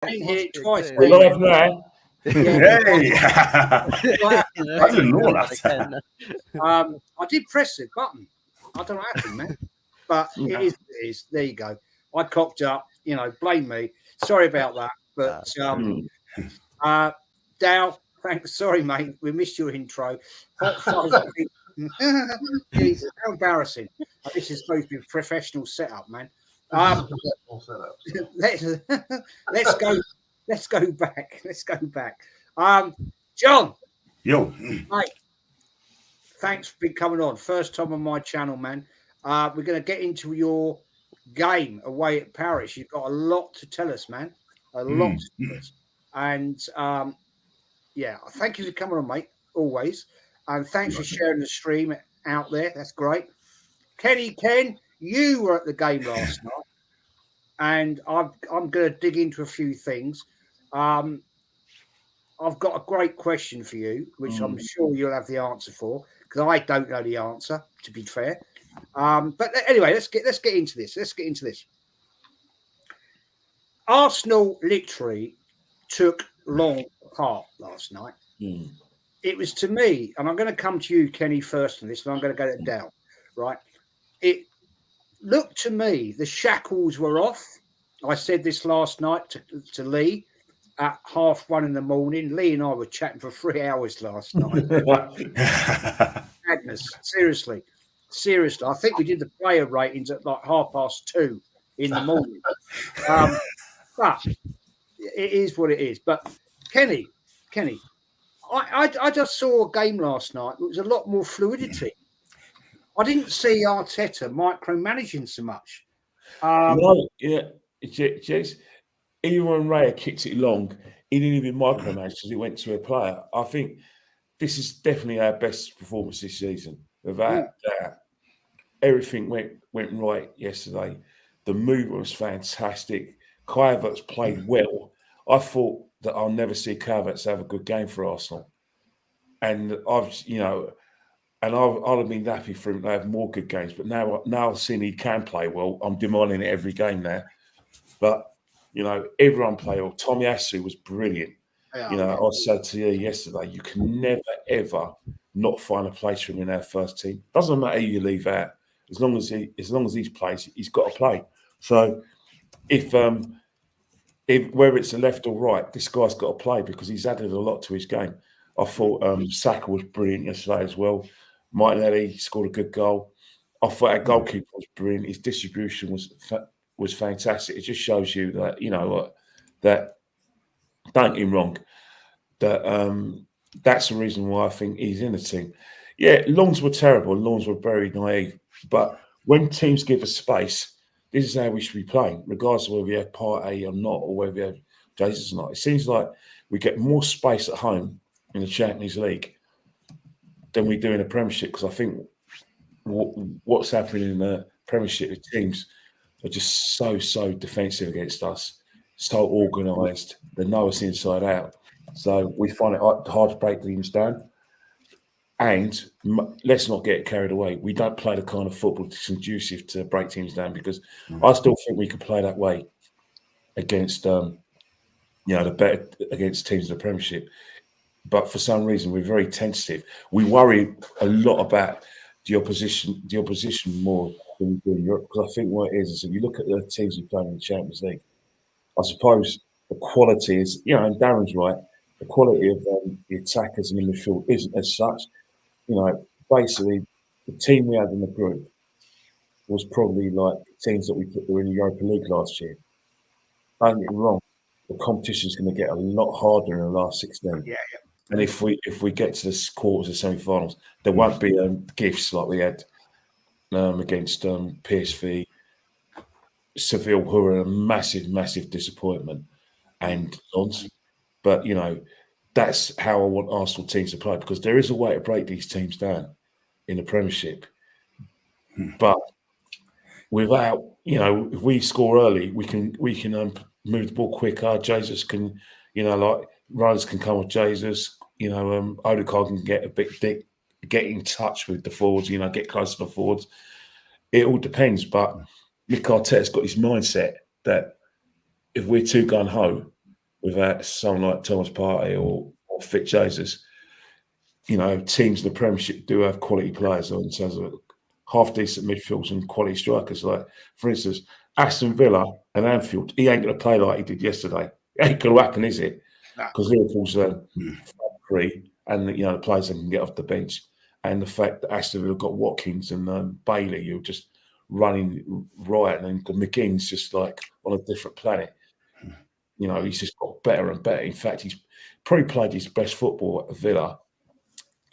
Been here twice. We're live now. Hey! Wow. I didn't know that. I did press the button. I don't know what happened, man. But it is what it is. There you go. I cocked up. You know, blame me. Sorry about that. But Dow, thanks. Sorry, mate. We missed your intro. Hot Fuzz. Jesus, how embarrassing. This is supposed to be a professional setup, man. Let's go. Let's go back. Let's go back. John. Yo. Mate, thanks for coming on. First time on my channel, man. We're going to get into your game away at Paris. You've got a lot to tell us, man. A lot to tell us. And yeah, thank you for coming on, mate. Always. And thanks for sharing the stream out there. That's great. Ken, you were at the game last night. And I'm going to dig into a few things. I've got a great question for you, which I'm sure you'll have the answer for, because I don't know the answer, to be fair. But anyway, let's get into this. Let's get into this. Arsenal literally took long apart last night. It was, to me, and I'm going to come to you, Kenny, first on this, and I'm going to go down, right? It looked to me, the shackles were off. I said this last night to Lee at 1:30 in the morning. Lee and I were chatting for 3 hours last night. Madness. Seriously. I think we did the player ratings at like 2:30 in the morning. But it is what it is. But Kenny, I just saw a game last night. It was a lot more fluidity. I didn't see Arteta micromanaging so much. No, yeah, Jess, even when Raya kicked it long, he didn't even micromanage because he went to a player. I think this is definitely our best performance this season. Without doubt, everything went right yesterday. The movement was fantastic. Kai Havertz played well. I thought that I'll never see Kai Havertz have a good game for Arsenal, and I'd have been happy for him to have more good games. But now I've seen he can play well. I'm demanding it every game now. But, everyone played well. Tommy Asu was brilliant. I said to you yesterday, you can never, ever not find a place for him in our first team. Doesn't matter who you leave out. As long as he plays, he's got to play. So if whether it's the left or right, this guy's got to play because he's added a lot to his game. I thought Saka was brilliant yesterday as well. Martinelli scored a good goal. I thought our goalkeeper was brilliant. His distribution was fantastic. It just shows you that, that, don't get me wrong, that that's the reason why I think he's in the team. Yeah, Longs were terrible. Longs were very naive. But when teams give us space, this is how we should be playing, regardless of whether we have Partey or not, or whether we have Jesus or not. It seems like we get more space at home in the Champions League than we do in the Premiership, because I think what's happening in the Premiership, the teams are just so defensive against us, so organised. They know us inside out. So we find it hard to break teams down. And let's not get carried away. We don't play the kind of football that's conducive to break teams down, because I still think we could play that way against against teams in the Premiership. But for some reason, we're very tentative. We worry a lot about the opposition more than we do in Europe. Because I think what it is if you look at the teams we play in the Champions League, I suppose the quality is, and Darren's right, the quality of the attackers in the midfield isn't as such. Basically, the team we had in the group was probably like teams that we put in the Europa League last year. Don't get me wrong, the competition is going to get a lot harder in the last 16. Yeah. And if we get to the quarters or semi-finals, there won't be gifts like we had against PSV, Seville, who are a massive disappointment, and Lens. But that's how I want Arsenal teams to play, because there is a way to break these teams down in the Premiership. But without, if we score early, we can move the ball quicker. Jesus can, runners can come with Jesus. Odegaard can get a bit thick, get in touch with the forwards. Get close to the forwards. It all depends. But Mikel Arteta's got his mindset that if we're too gun ho, without someone like Thomas Partey or Fit Jesus. You know, teams in the Premiership do have quality players in terms of half decent midfielders and quality strikers. Like, for instance, Aston Villa and Anfield, he ain't going to play like he did yesterday. It ain't going to happen, is it? Because Liverpool's free, and the players that can get off the bench, and the fact that Aston Villa got Watkins and Bailey, you're just running riot, and McGinn's just like on a different planet. You know, he's just got better and better. In fact, he's probably played his best football at Villa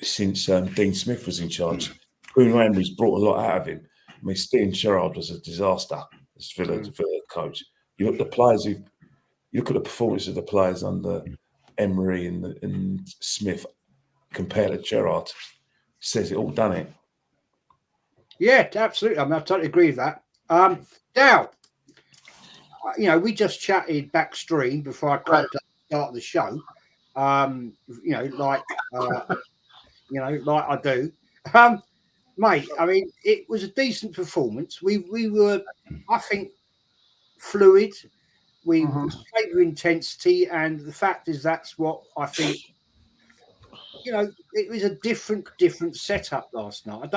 since Dean Smith was in charge. Bruno Emery's brought a lot out of him. I mean, Steven Gerrard was a disaster as Villa coach. You look at the players you look at the performance of the players under Emery and Smith compared to Gerrard. Says it all, done it. Yeah, absolutely. I mean, I totally agree with that. Dow, we just chatted backstream before I cracked up the start of the show. Like I do. Mate, I mean, it was a decent performance. We were, I think, fluid. We played with intensity, and the fact is that's what I think. It was a different setup last night.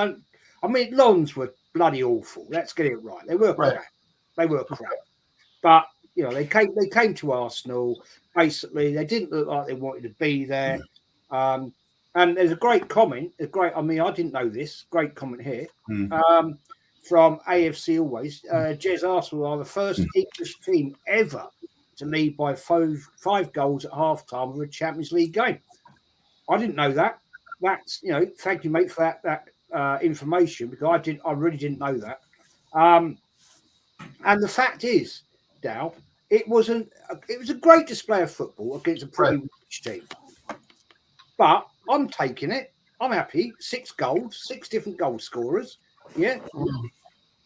Lons were bloody awful. Let's get it right. They were crap. They were crap. But they came to Arsenal. Basically, they didn't look like they wanted to be there. And there's a great comment. I didn't know this. Great comment here from AFC Always. Jez Arsenal are the first English team ever to lead by five goals at half-time of a Champions League game. I didn't know that. That's thank you, mate, for that information, because I really didn't know that. And the fact is, Dow, it was a great display of football against a pretty rich team. But I'm taking it. I'm happy. 6 goals, 6 different goal scorers. Yeah,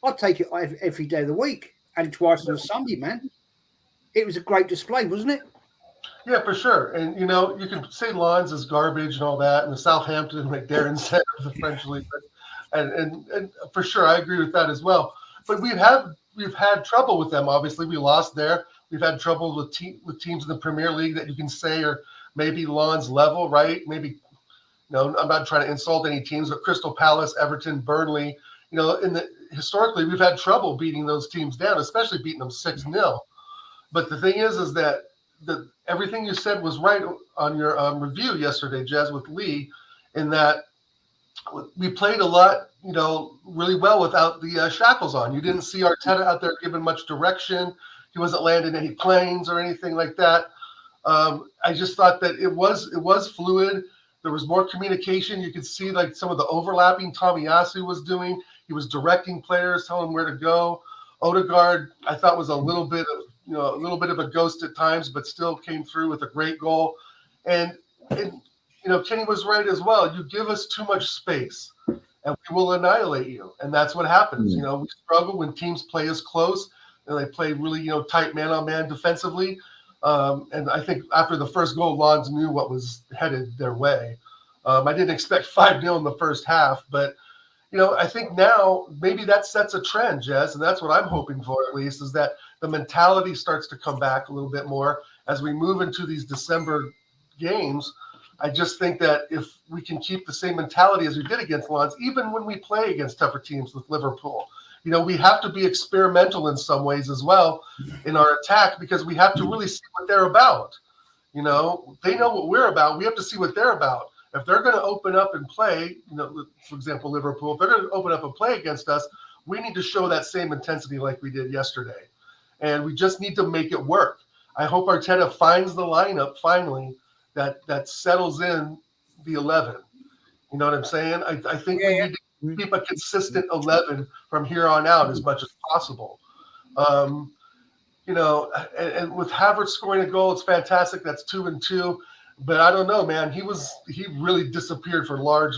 I'll take it every day of the week and twice on a Sunday, man. It was a great display, wasn't it? Yeah, for sure. And, you can say Lons is garbage and all that, and the Southampton, like Darren said, of the French league. And for sure, I agree with that as well. But we've had trouble with them. Obviously, we lost there. We've had trouble with teams in the Premier League that you can say are maybe Lons level, right? Maybe, I'm not trying to insult any teams, but Crystal Palace, Everton, Burnley, historically, we've had trouble beating those teams down, especially beating them 6-0. But the thing is that everything you said was right on your review yesterday, Jez, with Lee, in that we played a lot, really well without the shackles on. You didn't see Arteta out there giving much direction. He wasn't landing any planes or anything like that. I just thought that it was fluid. There was more communication. You could see like some of the overlapping Tomiyasu was doing. He was directing players, telling them where to go. Odegaard, I thought, was a little bit of a ghost at times, but still came through with a great goal. And Kenny was right as well. You give us too much space, and we will annihilate you. And that's what happens. We struggle when teams play us close, and they play really, tight man-on-man defensively. And I think after the first goal, Lons knew what was headed their way. I didn't expect 5-0 in the first half, but I think now maybe that sets a trend, Jez, and that's what I'm hoping for, at least, is that the mentality starts to come back a little bit more as we move into these December games. I just think that if we can keep the same mentality as we did against Lons, even when we play against tougher teams with Liverpool, we have to be experimental in some ways as well in our attack, because we have to really see what they're about. They know what we're about. We have to see what they're about. If they're going to open up and play, for example, Liverpool, if they're going to open up and play against us, we need to show that same intensity like we did yesterday. And we just need to make it work. I hope Arteta finds the lineup finally that settles in the 11. You know what I'm saying? I think we need to keep a consistent 11 from here on out as much as possible. And with Havertz scoring a goal, it's fantastic. That's 2-2. But I don't know, man. He really disappeared for large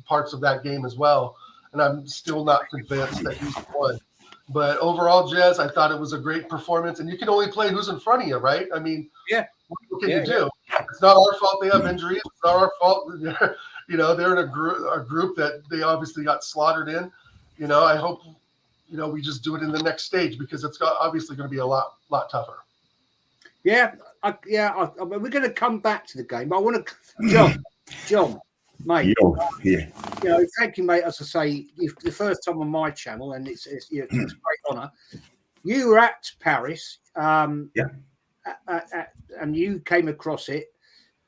parts of that game as well. And I'm still not convinced that he won. But overall, Jez, I thought it was a great performance. And you can only play who's in front of you, right? I mean, what can you do? It's not our fault they have injuries. It's not our fault. They're in a group that they obviously got slaughtered in. I hope, we just do it in the next stage, because it's obviously going to be a lot tougher. Yeah, we're going to come back to the game. But I want to, John, mate. Yeah. Thank you, mate. As I say, the first time on my channel, and it's a great honour. You were at Paris, and you came across it.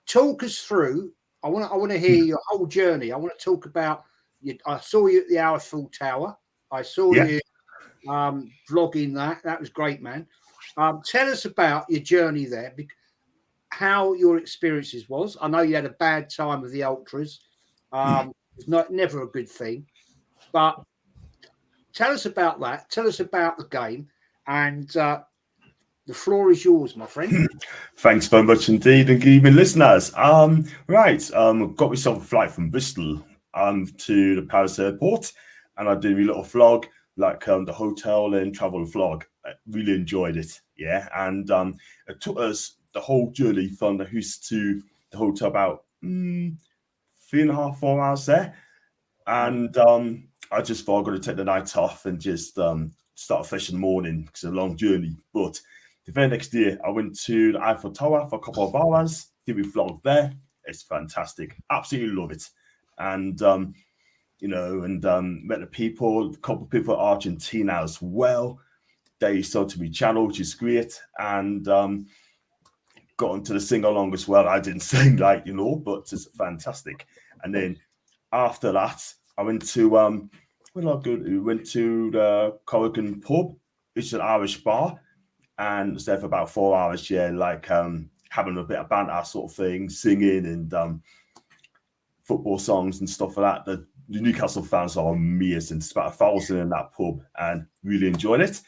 Talk us through. I want to hear your whole journey. I want to talk about you. I saw you at the Eiffel Tower. I saw you vlogging that. That was great, man. Tell us about your journey there. How your experiences was. I know you had a bad time with the ultras. It's never a good thing, but tell us about that. Tell us about the game, and the floor is yours, my friend. Thanks very much indeed, and good evening, listeners. Got myself a flight from Bristol to the Paris airport, and I did a little vlog, like the hotel and travel vlog. I really enjoyed it, and it took us the whole journey from the house to the hotel about 3.5, 4 hours there, and I just thought I'm going to take the night off and just start fresh in the morning because it's a long journey. But the very next day, I went to the Eiffel Tower for a couple of hours, did my vlog there. It's fantastic, absolutely love it, and met the people, a couple of people at Argentina as well. They started my channel, which is great, and got onto the sing along as well. I didn't sing but it's fantastic. And then after that, I went to where did I go to? We went to the Corrigan pub, which is an Irish bar, and was there for about 4 hours. Having a bit of banter sort of thing, singing and football songs and stuff like that. The Newcastle fans are amazing. It's about 1,000 in that pub, and really enjoyed it.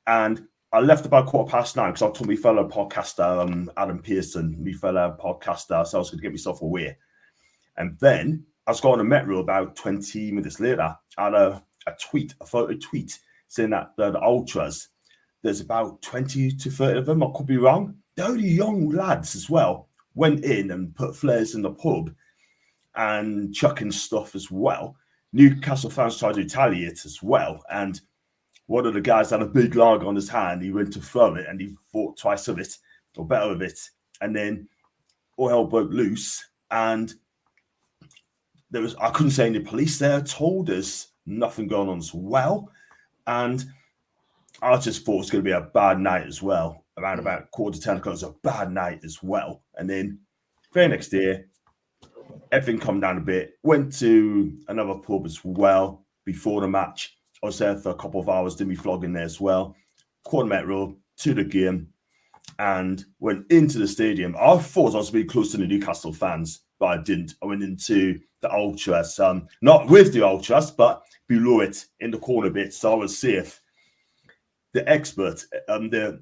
And I left about 9:15 because I told my fellow podcaster, Adam Pearson, my fellow podcaster, so I was going to get myself away. And then I was going on a metro about 20 minutes later. I had a photo tweet saying that the ultras, there's about 20 to 30 of them, I could be wrong. They're only young lads as well, went in and put flares in the pub and chucking stuff as well. Newcastle fans tried to retaliate as well, and one of the guys had a big log on his hand. He went to throw it, and he fought twice of it, or better of it. And then all hell broke loose, and I couldn't say any police there told us nothing going on as well. And I just thought it was going to be a bad night as well. Around about 9:45, it was a bad night as well. And then very next day, everything calmed down a bit. Went to another pub as well before the match. I was there for a couple of hours, did me vlogging there as well. Quad metro to the game and went into the stadium. I thought I was really close to the Newcastle fans, but I didn't. I went into the ultras, not with the ultras, but below it in the corner bit, so I was safe. The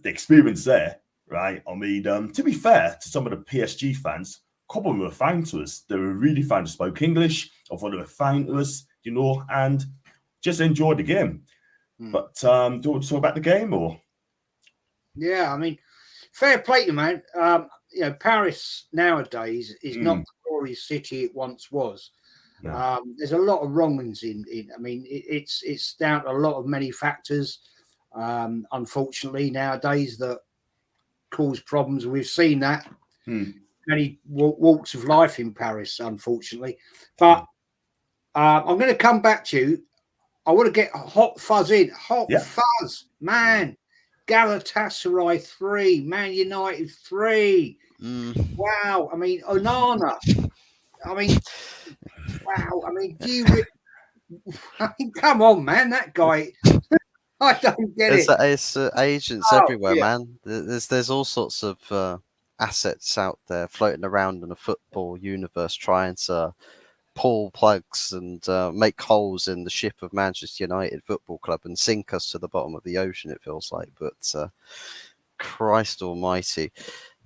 experience there, right? I mean, to be fair to some of the PSG fans, a couple of them were fine to us. They were really fine. They spoke English. I thought they were fine to us, and just enjoyed the game. But do you want to talk about the game or? Yeah, I mean, fair play to you, man. Paris nowadays is not the glorious city it once was. No. There's a lot of wrongings in. I mean, it's down to a lot of many factors, unfortunately, nowadays that cause problems. We've seen that many walks of life in Paris, unfortunately. But I'm going to come back to you. I want to get Hot Fuzz in. Fuzz, man. Galatasaray 3, Man United 3. Wow. I mean, Onana. I mean, wow. I mean, come on, man. That guy. I don't get it. It's agents everywhere, man. There's all sorts of assets out there floating around in a football universe trying to pull plugs and make holes in the ship of Manchester United Football Club and sink us to the bottom of the ocean, it feels like. But Christ almighty.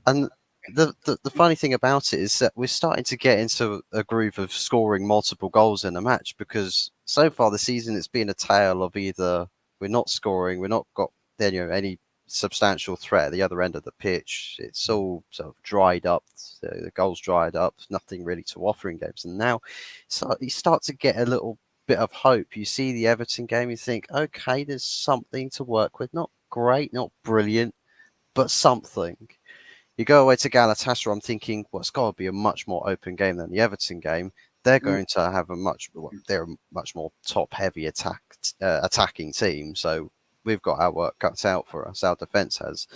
And the funny thing about it is that we're starting to get into a groove of scoring multiple goals in a match, because so far this season it's been a tale of either we're not scoring, we're not got any substantial threat at the other end of the pitch. It's all sort of dried up. The goals dried up. Nothing really to offer in games. And now you start to get a little bit of hope. You see the Everton game, you think, okay, there's something to work with. Not great, not brilliant, but something. You go away to Galatasaray, I'm thinking, well, it's got to be a much more open game than the Everton game. They're going to have they're a much more top-heavy attacking team. So we've got our work cut out for us. Our defence has.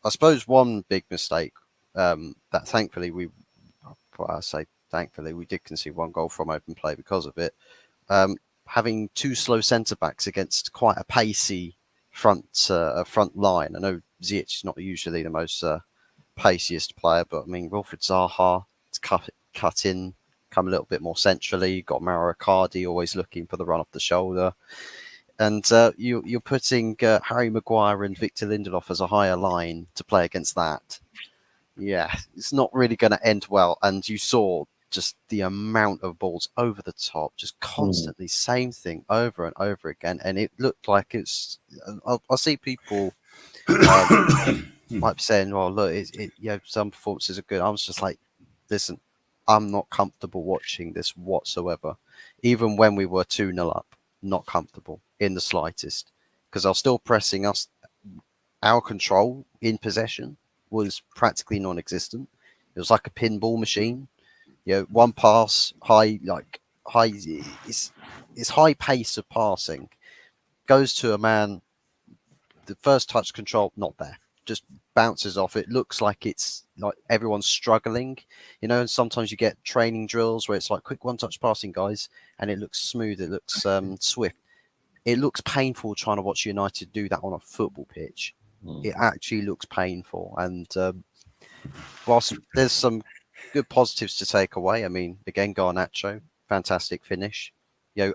I suppose one big mistake that thankfully we did concede one goal from open play because of it. Having two slow centre-backs against quite a pacey front line. I know Ziyech is not usually the most paciest player, but I mean, Wilfried Zaha to cut in, come a little bit more centrally. You've got Mauro Icardi always looking for the run off the shoulder. And you're putting Harry Maguire and Victor Lindelof as a higher line to play against that. Yeah, it's not really going to end well. And you saw just the amount of balls over the top, just constantly, same thing over and over again. And it looked like it's. I see people might be saying, "Well, look, some performances are good." I was just like, "Listen, I'm not comfortable watching this whatsoever. Even when we were 2-0 up, not comfortable in the slightest, because they're still pressing us. Our control in possession was practically non-existent. It was like a pinball machine. One pass, it's high pace of passing, goes to a man. The first touch control not there, just bounces off. It looks like it's like everyone's struggling, and sometimes you get training drills where it's like quick one-touch passing, guys, and it looks smooth, it looks swift. It looks painful trying to watch United do that on a football pitch. It actually looks painful. And whilst there's some good positives to take away, I mean, again, Garnacho, fantastic finish,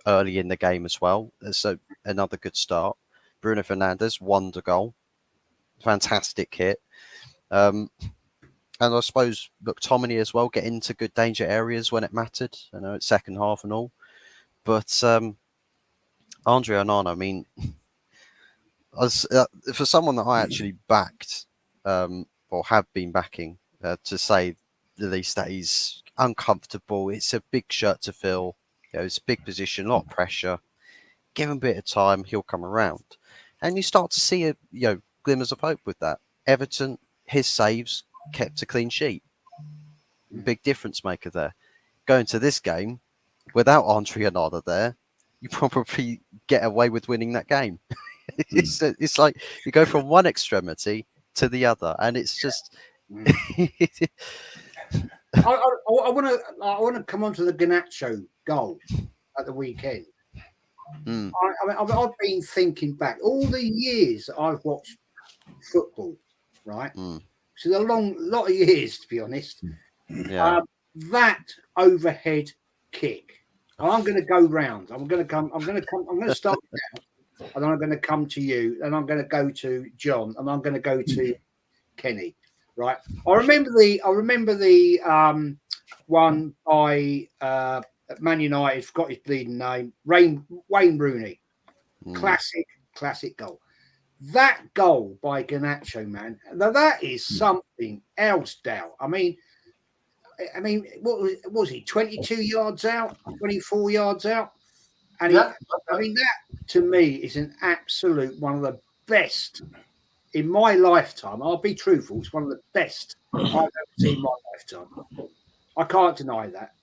early in the game as well. So another good start. Bruno Fernandes, wonder goal, fantastic hit. And I suppose McTominay as well, get into good danger areas when it mattered. I know it's second half and all, but Andre Onana, I mean, for someone that I actually backed or have been backing, to say the least, that he's uncomfortable. It's a big shirt to fill. It's a big position, a lot of pressure. Give him a bit of time, he'll come around. And you start to see glimmers of hope with that. Everton, his saves kept a clean sheet. Big difference maker there. Going to this game, without Andre Onana there, you probably get away with winning that game. It's like you go from one extremity to the other, and it's just. I want to come on to the Garnacho goal at the weekend. I've been thinking back all the years that I've watched football, right? So a lot of years, to be honest. Yeah. That overhead kick. I'm going to go round. I'm going to start now, and I'm going to come to you, and I'm going to go to John, and I'm going to go to Kenny. Right. I remember the one by Man United. Forgot his bleeding name. Wayne Rooney. Classic goal. That goal by Garnacho, man. Now that is something else, Dow. I mean, what was he? 22 yards out, 24 yards out, and that to me is an absolute one of the best in my lifetime. I'll be truthful; it's one of the best I've ever seen in my lifetime. I can't deny that.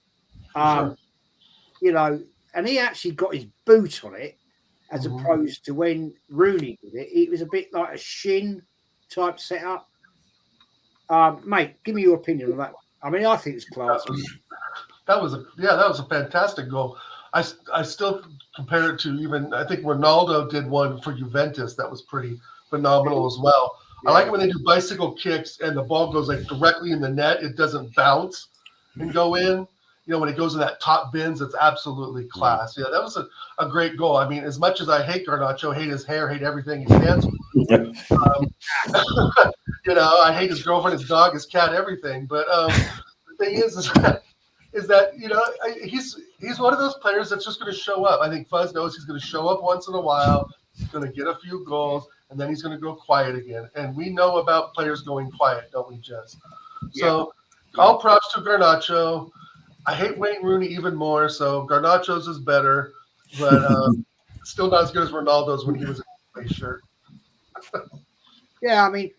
And he actually got his boot on it, as opposed to when Rooney did it. It was a bit like a shin type setup. Mate, give me your opinion on that one. I mean, I think it's class. That was a fantastic goal. I still compare it to even, I think Ronaldo did one for Juventus that was pretty phenomenal as well. Yeah. I like it when they do bicycle kicks and the ball goes like directly in the net. It doesn't bounce and go in. When it goes in that top bins, it's absolutely class. Yeah, that was a great goal. I mean, as much as I hate Garnacho, hate his hair, hate everything he stands for. I hate his girlfriend, his dog, his cat, everything. But the thing is that he's one of those players that's just going to show up. I think Fuzz knows he's going to show up once in a while. He's going to get a few goals, and then he's going to go quiet again. And we know about players going quiet, don't we, Jess? So all props to Garnacho. I hate Wayne Rooney even more, so Garnacho's is better, but still not as good as Ronaldo's when he was in a shirt. Yeah, I mean,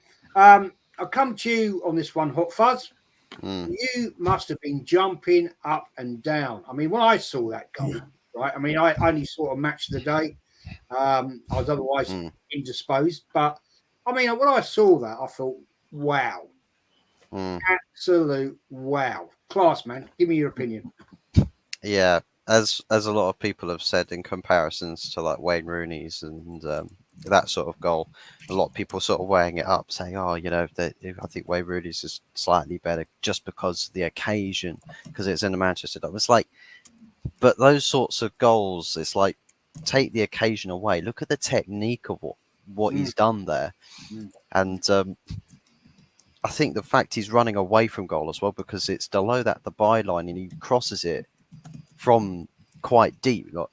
I'll come to you on this one, Hot Fuzz. You must have been jumping up and down. I mean, when I saw that goal, right? I mean, I only saw a match of the day. I was otherwise indisposed, but I mean, when I saw that, I thought, wow, absolute wow, class, man. Give me your opinion. Yeah, as a lot of people have said in comparisons to like Wayne Rooney's and that sort of goal, a lot of people sort of weighing it up, saying, "Oh, you know, I think Wayne Rooney's is slightly better just because of the occasion, because it's in the Manchester Derby." It's like, but those sorts of goals, it's like take the occasion away. Look at the technique of what he's done there, and I think the fact he's running away from goal as well, because it's below that the byline and he crosses it from quite deep, not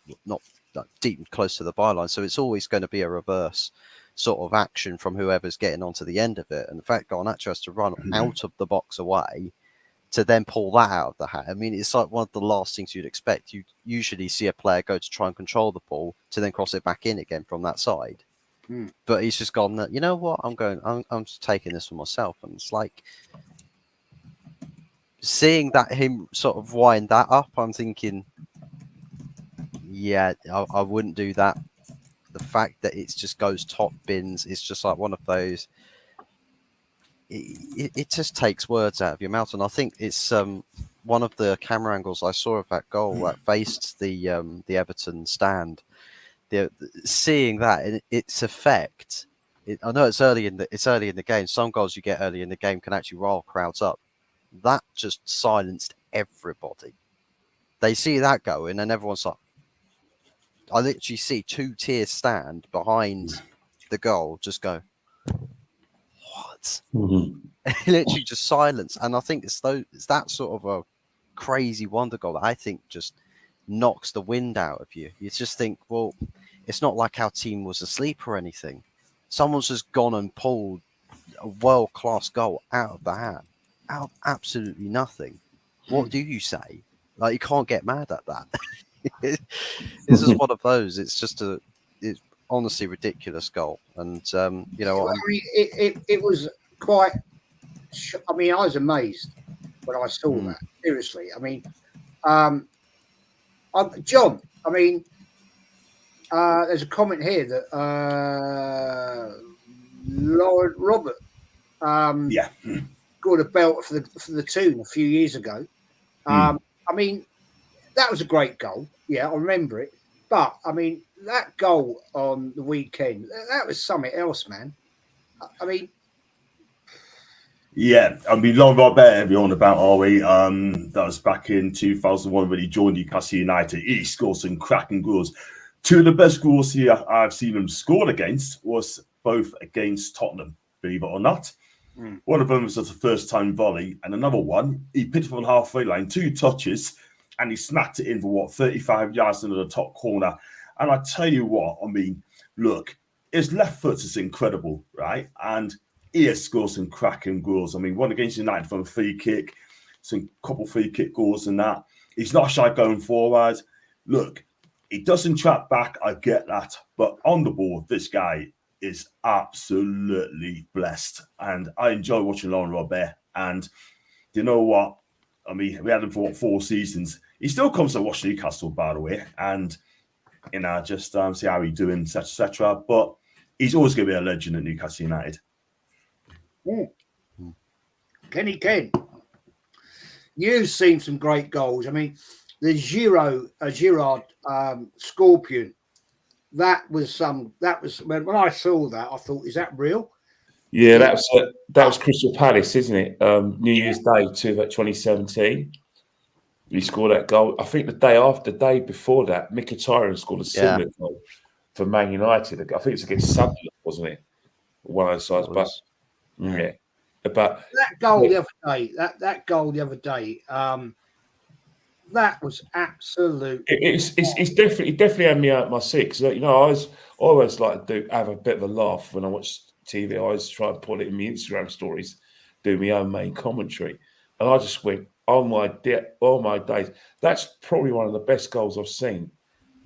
deep close to the byline. So it's always going to be a reverse sort of action from whoever's getting onto the end of it. And the fact Garnacho has to run out of the box away to then pull that out of the hat. I mean, it's like one of the last things you'd expect. You usually see a player go to try and control the ball to then cross it back in again from that side. But he's just gone, you know what, I'm just taking this for myself. And it's like seeing that him sort of wind that up, I'm thinking, yeah, I wouldn't do that. The fact that it just goes top bins, it's just like one of those, it just takes words out of your mouth. And I think it's one of the camera angles I saw of that goal that faced the Everton stand. Seeing that in its effect, I know it's early in the game. Some goals you get early in the game can actually rile crowds up. That just silenced everybody. They see that going, and everyone's like, I literally see 2 tiers stand behind the goal, just go, what? Literally just silence. And I think it's that sort of a crazy wonder goal that I think just knocks the wind out of you. You just think, well, it's not like our team was asleep or anything. Someone's just gone and pulled a world-class goal out of the hat, out of absolutely nothing. What do you say? Like, you can't get mad at that. It's just one of those. It's just it's honestly ridiculous goal. And, you know, I mean, it was quite, I mean, I was amazed when I saw that. Seriously. I mean, John, I mean, there's a comment here that Lauren Robert scored a belt for the Toon a few years ago. I mean, that was a great goal. Yeah, I remember it. But I mean, that goal on the weekend, that was something else, man. I mean, Lauren Robert, we're on about, are we? That was back in 2001 when he joined Newcastle United. He scored some cracking goals. 2 of the best goals I've seen him scored against was both against Tottenham, believe it or not. One of them was just a first-time volley, and another one, he picked it from halfway line, 2 touches, and he smacked it in for 35 yards into the top corner. And I tell you what, I mean, look, his left foot is incredible, right? And he has scored some cracking goals. I mean, one against United from a free kick, some couple free kick goals and that. He's not shy going forward. Look, he doesn't track back, I get that. But on the ball, this guy is absolutely blessed. And I enjoy watching Lauren Robert. And you know what? I mean, we had him for 4 seasons. He still comes to watch Newcastle, by the way. And, you know, just see how he's doing, etc. But he's always going to be a legend at Newcastle United. Kenny Ken, you've seen some great goals. I mean, the Giroud Scorpion, that was when I saw that, I thought, is that real? Yeah, that was Crystal Palace, isn't it? New Year's Day 2017. He scored that goal. I think the day before that, Mkhitaryan scored a similar goal for Man United. I think it's against Sunderland, wasn't it? One of those sides, but yeah. But that goal the other day, that goal the other day, that was absolute. It's definitely had me out my seat. Because, you know, I always like to have a bit of a laugh when I watch TV. I always try to put it in my Instagram stories, do my own main commentary, and I just went, "Oh my days!" That's probably one of the best goals I've seen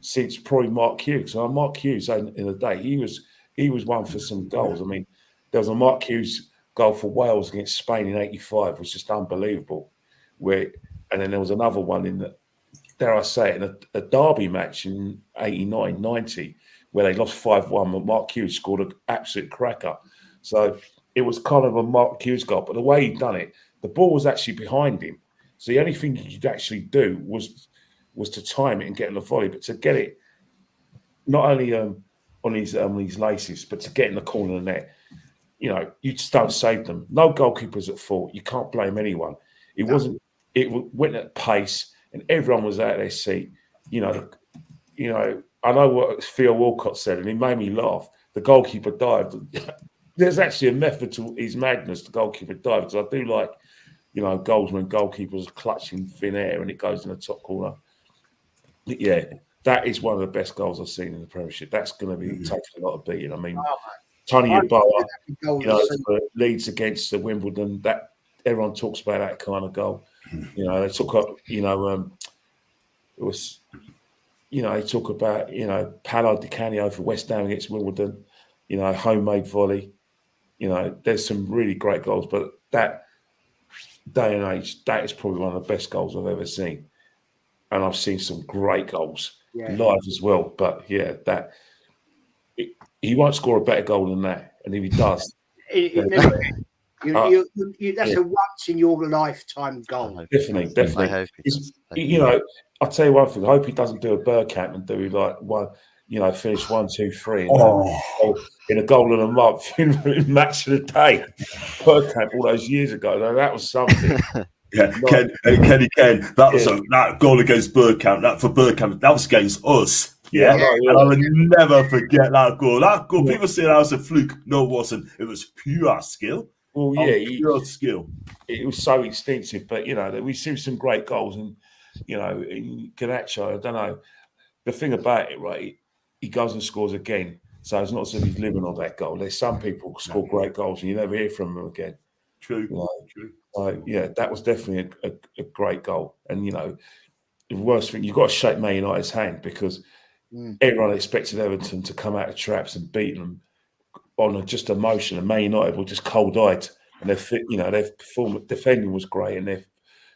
since probably Mark Hughes. Mark Hughes in the day, he was one for some goals. I mean, there was a Mark Hughes goal for Wales against Spain in '85 was just unbelievable. And then there was another one in the, dare I say it, in a derby match in '89, '90, where they lost 5-1, but Mark Hughes scored an absolute cracker. So it was kind of a Mark Hughes goal, but the way he'd done it, the ball was actually behind him. So the only thing you could actually do was to time it and get in the volley, but to get it not only on his laces, but to get in the corner of the net. You know, you just don't save them. No goalkeeper's at fault. You can't blame anyone. It wasn't. It went at pace, and everyone was out of their seat. You know. I know what Theo Walcott said, and it made me laugh. The goalkeeper dived. There's actually a method to his madness. The goalkeeper dived, because I do like, goals when goalkeepers are clutching thin air and it goes in the top corner. Yeah, that is one of the best goals I've seen in the Premiership. That's going to be taking a lot of beating. I mean. Tony Yeboah, for Leeds against the Wimbledon, that everyone talks about that kind of goal. They talk up, it was, they talk about, Paolo Di Canio for West Ham against Wimbledon, homemade volley. There's some really great goals, but that day and age, that is probably one of the best goals I've ever seen. And I've seen some great goals live as well. But yeah, he won't score a better goal than that, and if he does, that's a once in your lifetime goal. Definitely. I'll tell you one thing. I hope he doesn't do a Bergkamp and do like one, finish 1, 2, 3 in a goal of the month in match of the day. Bergkamp all those years ago. Now, that was something. Yeah, Ken, that was that goal against Bergkamp. That was against us. Yeah, and I will never forget that goal. People say that was a fluke. No, it wasn't. It was pure skill. Well, yeah, pure skill. It was so instinctive, but we see some great goals, and in Garnacho, I don't know. The thing about it, right? He goes and scores again, so it's not as if he's living on that goal. There's some people who score great goals, and you never hear from them again. True. True. That was definitely a great goal, and the worst thing, you've got to shake Man United's hand, because everyone expected Everton to come out of traps and beat them on just emotion, and Man United were just cold-eyed. And their defending was great, and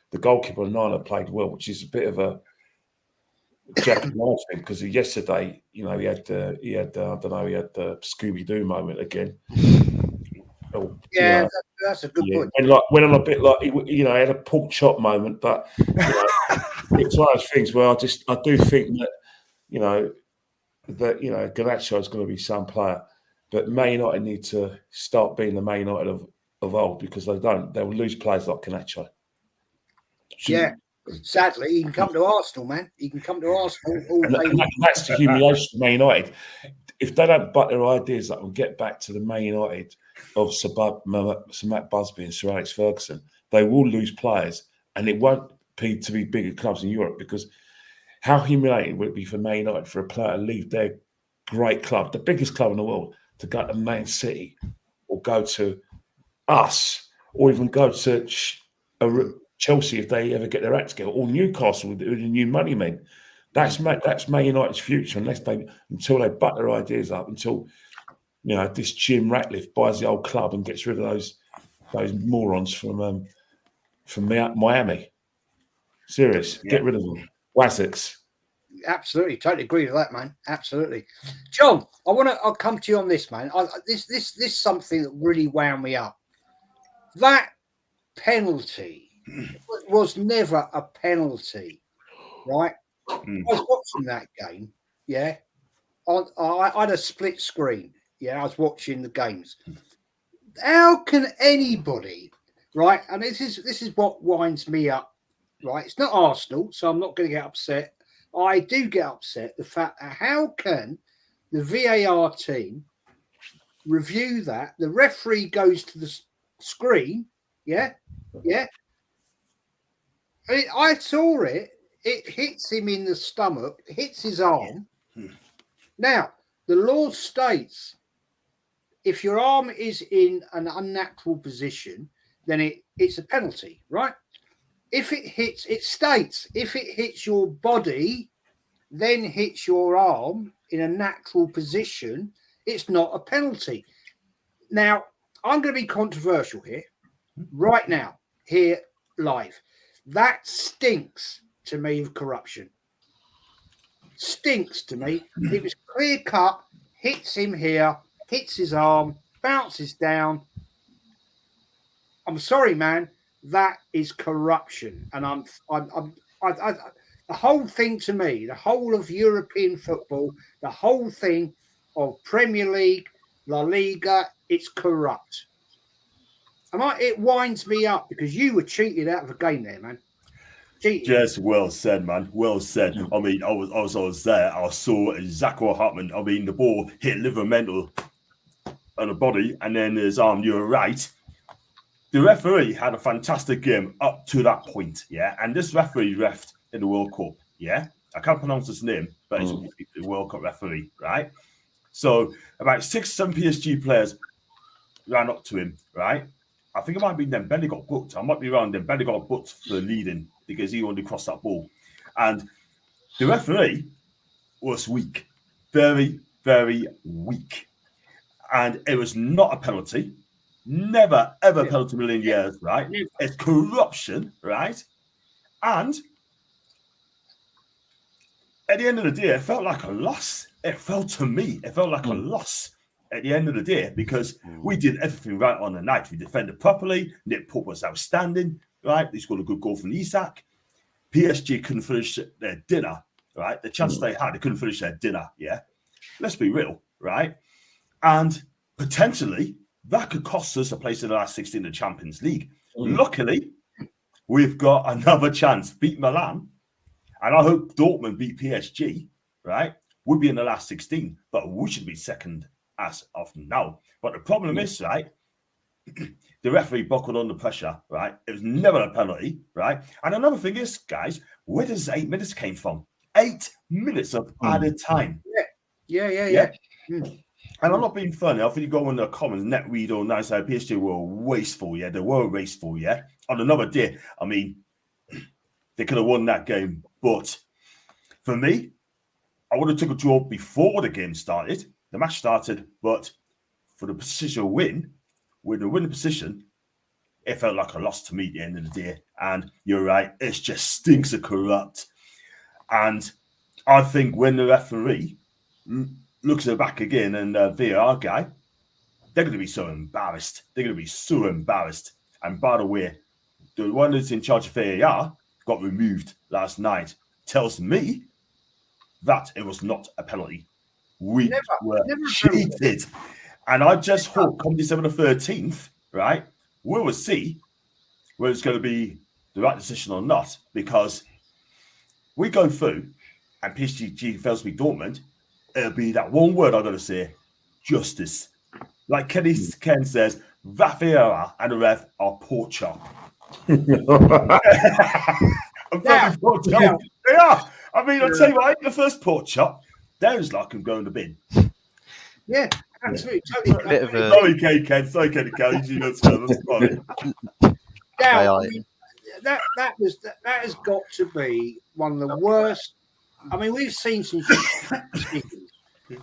the goalkeeper Nana played well, which is a bit of a Jack and Knife thing, because yesterday, he had the Scooby Doo moment again. That's a good point. And went on a bit like he had a pork chop moment, but it's one of those things where I do think that. Garnacho is going to be some player, but Man United need to start being the Man United of old, because they will lose players like Garnacho. Yeah, sadly, he can come to Arsenal, man. He can come to Arsenal all day. And that's the humiliation of Man United. If they don't butt their ideas up and get back to the Man United of Sir Matt Busby and Sir Alex Ferguson, they will lose players, and it won't be to be bigger clubs in Europe, because how humiliating would it be for Man United for a player to leave their great club, the biggest club in the world, to go to Man City, or go to us, or even go to Chelsea if they ever get their act together, or Newcastle with the new money men. That's Man United's future, until they butt their ideas up, until this Jim Ratcliffe buys the old club and gets rid of those morons from Miami. Serious, get rid of them. Wazzicks. Absolutely, totally agree with that, man. Absolutely, John. I'll come to you on this, man. This is something that really wound me up. That penalty was never a penalty, right? I was watching that game. Yeah, I had a split screen. Yeah, I was watching the games. How can anybody, right? And this is what winds me up. Right, it's not Arsenal, so I'm not going to get upset. I do get upset the fact that how can the VAR team review that? The referee goes to the screen, I saw it. It hits him in the stomach, hits his arm. Now, the law states if your arm is in an unnatural position, then it's a penalty, right? If it hits your body, then hits your arm in a natural position, it's not a penalty. Now, I'm going to be controversial here, right now, here live. That stinks to me of corruption. Stinks to me. It was clear cut, hits him here, hits his arm, bounces down. I'm sorry, man. That is corruption, and the whole thing to me, the whole of European football, the whole thing of Premier League, La Liga, it's corrupt. It winds me up because you were cheated out of a game there, man. Cheated. Just well said, man. Well said. I mean, I was there. I saw exactly what happened. I mean, the ball hit Livermental on the body, and then his arm. You're right. The referee had a fantastic game up to that point, yeah. And this referee reffed in the World Cup, yeah. I can't pronounce his name, but he's a World Cup referee, right? So about 6-7 PSG players ran up to him, right? I think it might be Dembele got booked. I might be wrong. Dembele got booked for leading because he only crossed that ball. And the referee was weak. Very, very weak. And it was not a penalty. Never, ever penalty in a million years, right? It's corruption, right? And at the end of the day, it felt like a loss. It felt to me, it felt like a loss at the end of the day because we did everything right on the night. We defended properly. Nick Pope was outstanding, right? He scored a good goal from Isak. PSG couldn't finish their dinner, right? The chance they had, they couldn't finish their dinner, yeah? Let's be real, right? And potentially, that could cost us a place in the last 16 in the Champions League. Luckily, we've got another chance. Beat Milan. And I hope Dortmund beat PSG, right? We'll be in the last 16, but we should be second as of now. But the problem is, right, the referee buckled under pressure, right? It was never a penalty, right? And another thing is, guys, where does 8 minutes came from? 8 minutes of added time. Yeah. And I'm not being funny. I think you go in the comments, net read all nice. PSG were wasteful, yeah. They were wasteful, yeah. On another day, I mean, they could have won that game. But for me, I would have took a draw before the game started. The match started, but for the position win, with the winning position, it felt like a loss to me at the end of the day. And you're right, it just stinks of corrupt. And I think when the referee looks at the back again and the VAR guy, they're going to be so embarrassed. They're going to be so embarrassed. And by the way, the one that's in charge of VAR got removed last night. Tells me that it was not a penalty. We were cheated. And I just hope come December the 13th, right, we will see whether it's going to be the right decision or not. Because we go through and PSG fails to beat Dortmund, it'll be that one word I'm going to say, justice. Like Ken says, VAR and the ref are pork chop. They are. I mean, I'll tell you what, I ate the first pork chop. There's like I'm going to bin. Yeah, absolutely. Totally. Sorry, Ken. Sorry, Ken. You know, sorry. Now, that has got to be one of the worst. I mean, we've seen some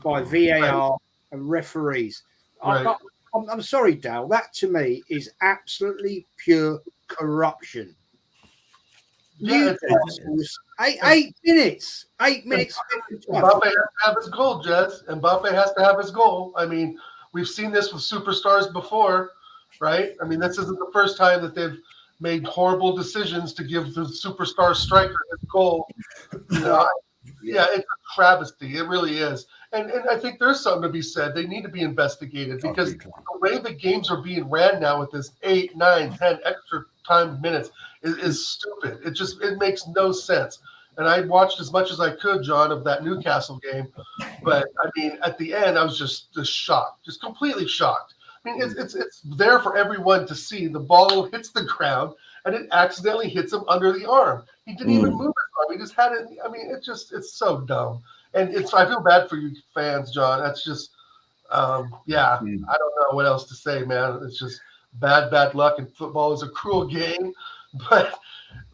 by VAR and referees. Right. I'm sorry, Dal. That to me is absolutely pure corruption. Yeah, eight minutes. 8 minutes. Mbappe has to have his goal, Jets. Mbappe has to have his goal. I mean, we've seen this with superstars before, right? I mean, this isn't the first time that they've made horrible decisions to give the superstar striker his goal. You know, yeah, it's a travesty. It really is. And I think there's something to be said. They need to be investigated because the way the games are being ran now with this 8, 9, 10 extra time minutes is stupid. It makes no sense. And I watched as much as I could, John, of that Newcastle game. But, I mean, at the end, I was just shocked, just completely shocked. I mean, it's there for everyone to see. The ball hits the ground, and it accidentally hits him under the arm. He didn't even move his arm. He just had it. I mean, it's so dumb. And I feel bad for you fans, John. That's just, I don't know what else to say, man. It's just bad luck. And football is a cruel game. But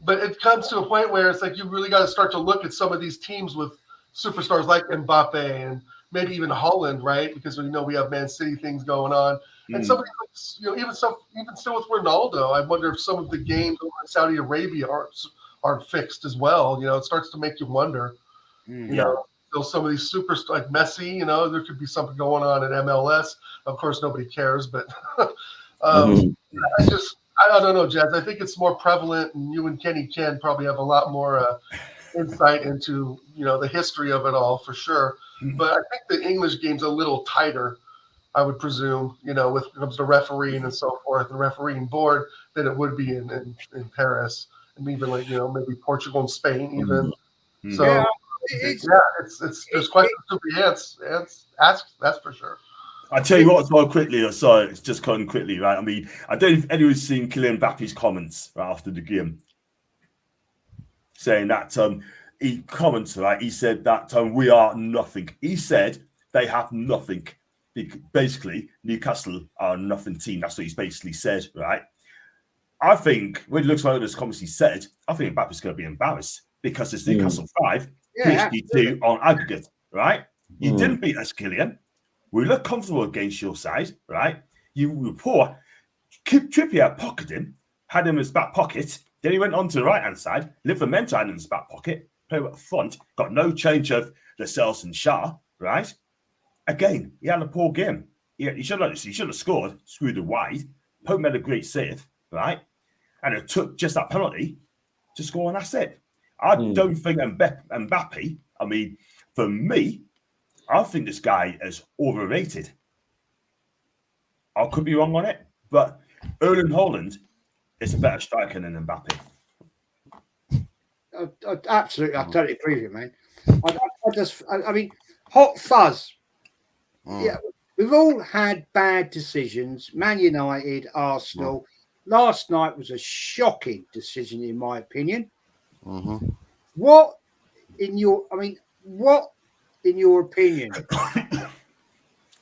it comes to a point where it's like you really got to start to look at some of these teams with superstars like Mbappe and maybe even Holland, right? Because we know we have Man City things going on. And somebody, even still with Ronaldo, I wonder if some of the games over in Saudi Arabia aren't fixed as well. It starts to make you wonder. So some of these superstars like Messi, there could be something going on at MLS. Of course, nobody cares, but I don't know, Jazz. I think it's more prevalent, and you and Kenny Ken probably have a lot more insight into the history of it all for sure. But I think the English game's a little tighter, I would presume, when it comes to refereeing and so forth, and refereeing board, than it would be in Paris, and even maybe Portugal and Spain even. So there's questions to be asked. That's for sure. I tell you what, as well, quickly. Sorry, it's just cutting quickly, right? I mean, I don't know if anyone's seen Kylian Mbappe's comments right after the game, saying that he comments, right? He said that we are nothing. He said they have nothing. Basically, Newcastle are a nothing team. That's what he's basically said, right? I think when it looks like this comments he said, I think Mbappe's going to be embarrassed because it's Newcastle 5, PSG 2 on aggregate, right? You didn't beat us, Kylian. We look comfortable against your side, right? You were poor. Trippier pocketed him, had him in his back pocket. Then he went on to the right-hand side. Livramento had him in his back pocket. Played up front. Got no change of Lascelles and Shah, right? Again, he had a poor game. He should have scored, screwed it wide. Pope made a great save, right? And it took just that penalty to score, and that's it. I don't think Mbappe, I mean, for me, I think this guy is overrated. I could be wrong on it, but Erling Haaland is a better striker than Mbappe. Absolutely, I totally agree with you, man. I mean, hot fuzz. Yeah, we've all had bad decisions. Man United, Arsenal. Last night was a shocking decision, in my opinion. What, in your opinion,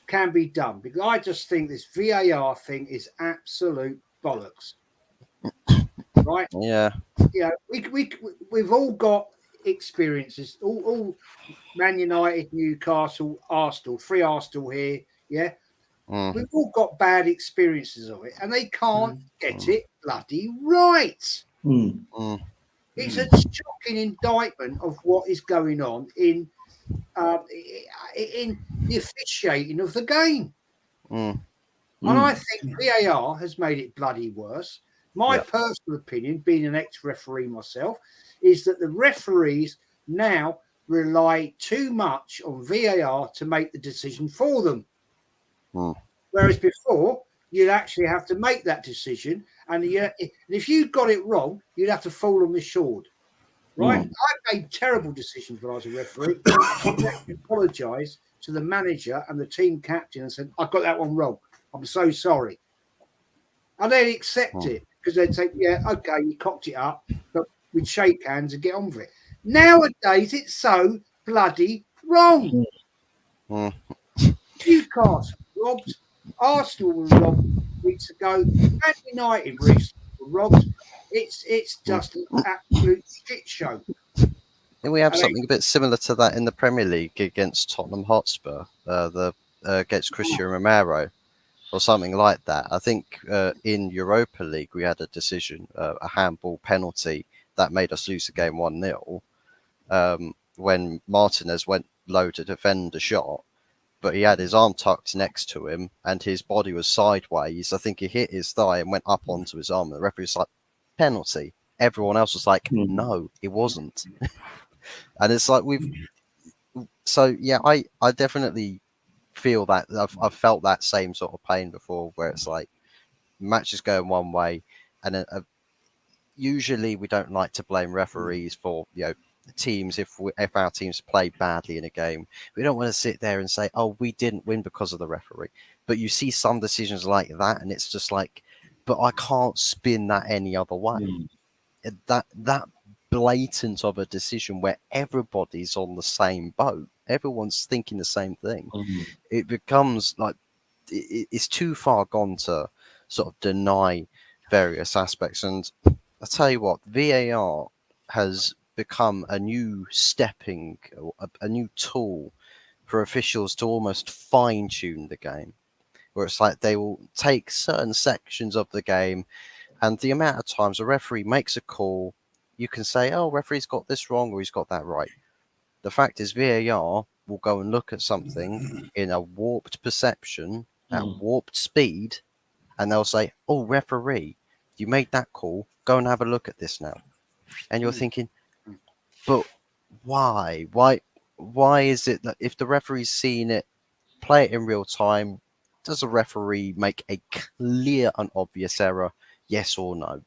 can be done? Because I just think this VAR thing is absolute bollocks. Right? Yeah. Yeah. We've all got experiences. All Man United, Newcastle, Arsenal, 3 Arsenal here. Yeah. We've all got bad experiences of it, and they can't get it bloody right. It's a shocking indictment of what is going on in the officiating of the game. And I think VAR has made it bloody worse. My personal opinion, being an ex-referee myself, is that the referees now rely too much on VAR to make the decision for them. Whereas before, you'd actually have to make that decision. And if you got it wrong, you'd have to fall on the sword. Right? I made terrible decisions when I was a referee. I apologise to the manager and the team captain and said, I got that one wrong. I'm so sorry. And they'd accept it because they'd say, yeah, okay, you cocked it up, but we'd shake hands and get on with it. Nowadays, it's so bloody wrong. Newcastle robbed, Arsenal were robbed weeks ago, Man United recently were robbed. It's just an absolute shit show. And we have something a bit similar to that in the Premier League against Tottenham Hotspur, against Christian Romero, or something like that. I think in Europa League we had a decision, a handball penalty that made us lose the game 1-0 when Martinez went low to defend a shot, but he had his arm tucked next to him and his body was sideways. I think he hit his thigh and went up onto his arm. The referee was like, penalty. Everyone else was like, no, it wasn't. And it's like I definitely feel that I've felt that same sort of pain before, where it's like matches going one way, and then usually we don't like to blame referees for teams if our teams play badly in a game. We don't want to sit there and say, oh, we didn't win because of the referee. But you see some decisions like that, and it's just like, but I can't spin that any other way. That blatant of a decision where everybody's on the same boat, everyone's thinking the same thing. It becomes like it's too far gone to sort of deny various aspects. And I tell you what, VAR has become a new a new tool for officials to almost fine-tune the game. where it's like they will take certain sections of the game, and the amount of times a referee makes a call, you can say, oh, referee's got this wrong or he's got that right. The fact is VAR will go and look at something in a warped perception at warped speed, and they'll say, oh, referee, you made that call, go and have a look at this now. And you're thinking, but why? Why is it that if the referee's seen it, play it in real time, does a referee make a clear and obvious error, yes or no?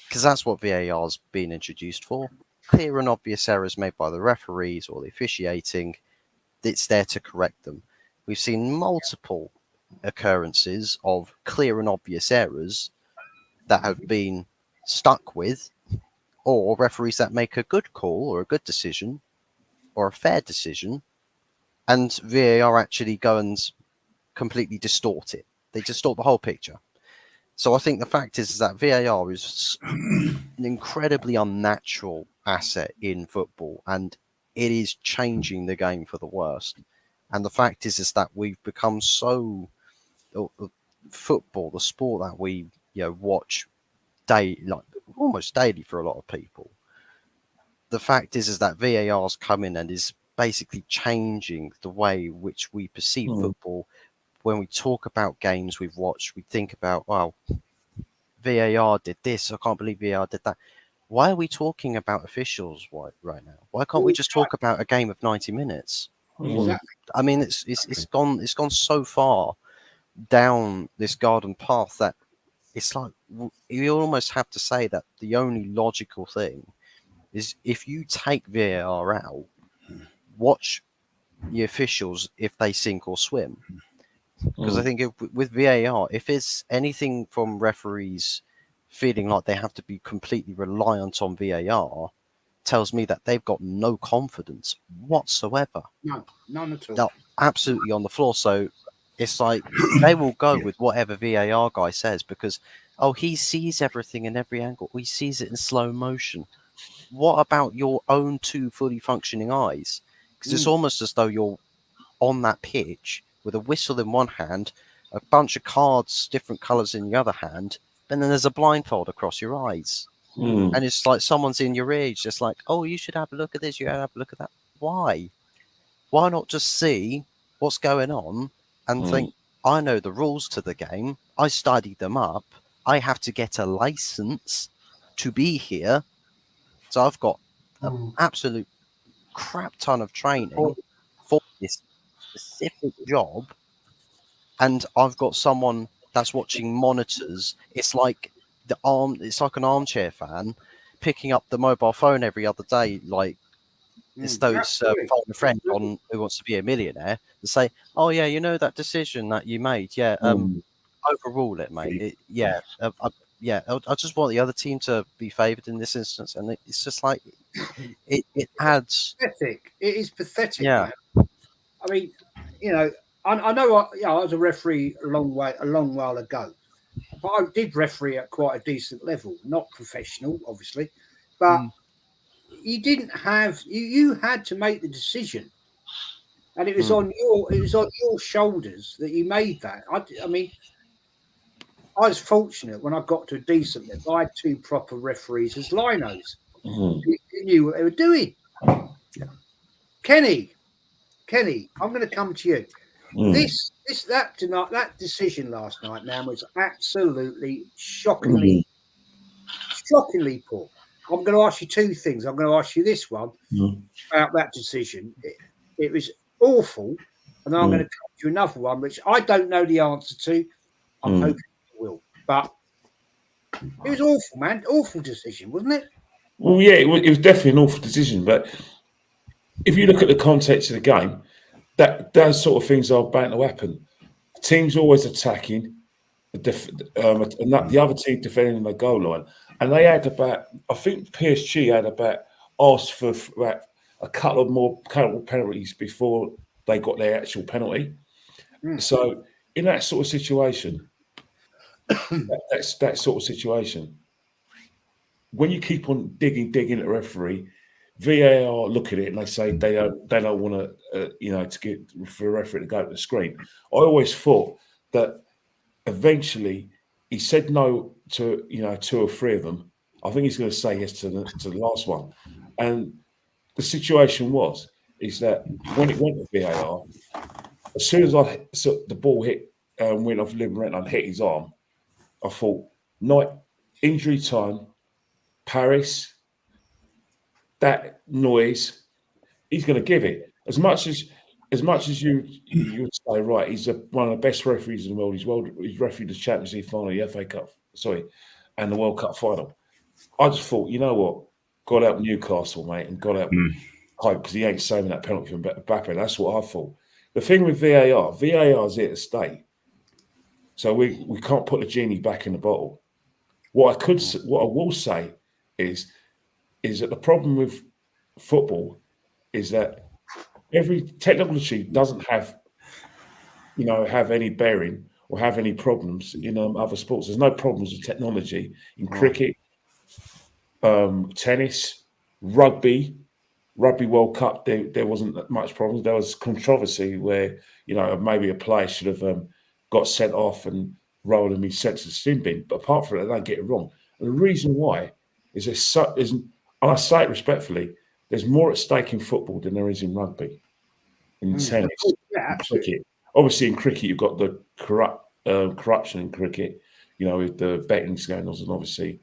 Because that's what VAR's been introduced for. Clear and obvious errors made by the referees or the officiating, it's there to correct them. We've seen multiple occurrences of clear and obvious errors that have been stuck with, or referees that make a good call or a good decision or a fair decision, and VAR actually go and completely distort it. They distort the whole picture. So I think the fact is that VAR is an incredibly unnatural asset in football, and it is changing the game for the worst. And the fact is that we've become so football, the sport that we watch almost daily for a lot of people. The fact is that VAR's come in and is basically changing the way which we perceive football. When we talk about games we've watched, we think about, well, VAR did this. I can't believe VAR did that. Why are we talking about officials right now? Why can't we just talk about a game of 90 minutes? Exactly. I mean, it's gone so far down this garden path that it's like you almost have to say that the only logical thing is if you take VAR out, watch the officials if they sink or swim. Because I think with VAR, if it's anything from referees feeling like they have to be completely reliant on VAR, tells me that they've got no confidence whatsoever. No, none at all. They're absolutely on the floor. So it's like they will go with whatever VAR guy says because, oh, he sees everything in every angle. He sees it in slow motion. What about your own two fully functioning eyes? Because it's almost as though you're on that pitch with a whistle in one hand, a bunch of cards, different colours in the other hand, and then there's a blindfold across your eyes. And it's like someone's in your ear, it's just like, oh, you should have a look at this, you should have a look at that. Why? Why not just see what's going on and think, I know the rules to the game, I studied them up, I have to get a license to be here, so I've got an absolute crap ton of training for this specific job, and I've got someone that's watching monitors. It's like an armchair fan picking up the mobile phone every other day, like it's those phone a friend on Who Wants to Be a Millionaire to say, oh yeah, you know that decision that you made, overrule it, mate. I just want the other team to be favoured in this instance, and it's just like it adds. Pathetic. It is pathetic. Yeah. Man. I mean, I know. I was a referee a long while ago, but I did referee at quite a decent level, not professional, obviously, but you didn't have. You had to make the decision, and it was on your shoulders that you made that. I mean. I was fortunate when I got to a decent level. I had two proper referees as linos who knew what they were doing. Yeah. Kenny, I'm going to come to you. That decision last night, man, was absolutely shockingly poor. I'm going to ask you two things. I'm going to ask you this one about that decision. It was awful, and then I'm going to come to another one which I don't know the answer to. I'm hoping. Will, but it was awful, man. Awful decision, wasn't it? Well, yeah, it was definitely an awful decision. But if you look at the context of the game, those sort of things are bound to happen. The team's always attacking, and the other team defending the goal line. And they had I think PSG had asked for about a couple more penalties before they got their actual penalty. So in that sort of situation. That sort of situation. When you keep on digging at the referee, VAR look at it and they say they don't want to, to get for the referee to go to the screen. I always thought that eventually he said no to 2 or 3 of them. I think he's going to say yes to the last one. And the situation is that when it went to VAR, as soon as the ball hit went off Livermore and hit his arm, I thought, night injury time, Paris, that noise, he's going to give it. As much as you would say, right, he's one of the best referees in the world. He's refereed the Champions League final, the FA Cup, and the World Cup final. I just thought, you know what? God help Newcastle, mate, and God help Hope, because he ain't saving that penalty from Mbappe. That's what I thought. The thing with VAR is here to stay. So we can't put the genie back in the bottle. What I will say is that the problem with football is that every technology doesn't have any bearing or have any problems in other sports. There's no problems with technology in cricket, tennis, rugby World Cup. There wasn't that much problems. There was controversy where maybe a player should have got sent off and rolled and been sent to the sin bin. But apart from that, they don't get it wrong. And the reason why is and I say it respectfully, there's more at stake in football than there is in rugby, in tennis, in cricket. Obviously, in cricket, you've got the corruption in cricket, with the betting scandals, and obviously,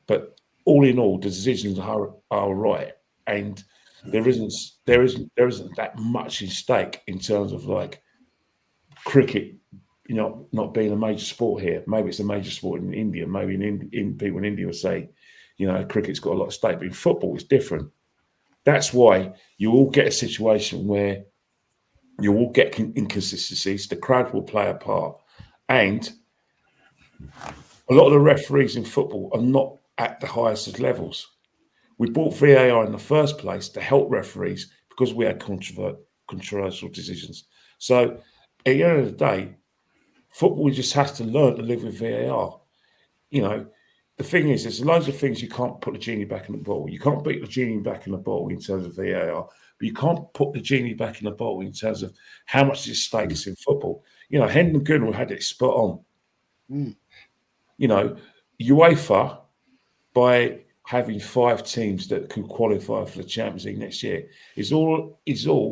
but all in all, the decisions are right, and there isn't that much in stake in terms of like cricket, not being a major sport here. Maybe it's a major sport in India. Maybe in people in India will say, cricket's got a lot of stake, but in football, it's different. That's why you all get a situation where you will get inconsistencies. The crowd will play a part, and a lot of the referees in football are not at the highest of levels. We bought VAR in the first place to help referees because we had controversial decisions. So at the end of the day, football just has to learn to live with VAR. The thing is, there's loads of things you can't put the genie back in the bottle. You can't put the genie back in the bottle in terms of VAR, but you can't put the genie back in the bottle in terms of how much is stake in football. Hendon Gunnar had it spot on. UEFA, by having 5 teams that can qualify for the Champions League next year, is all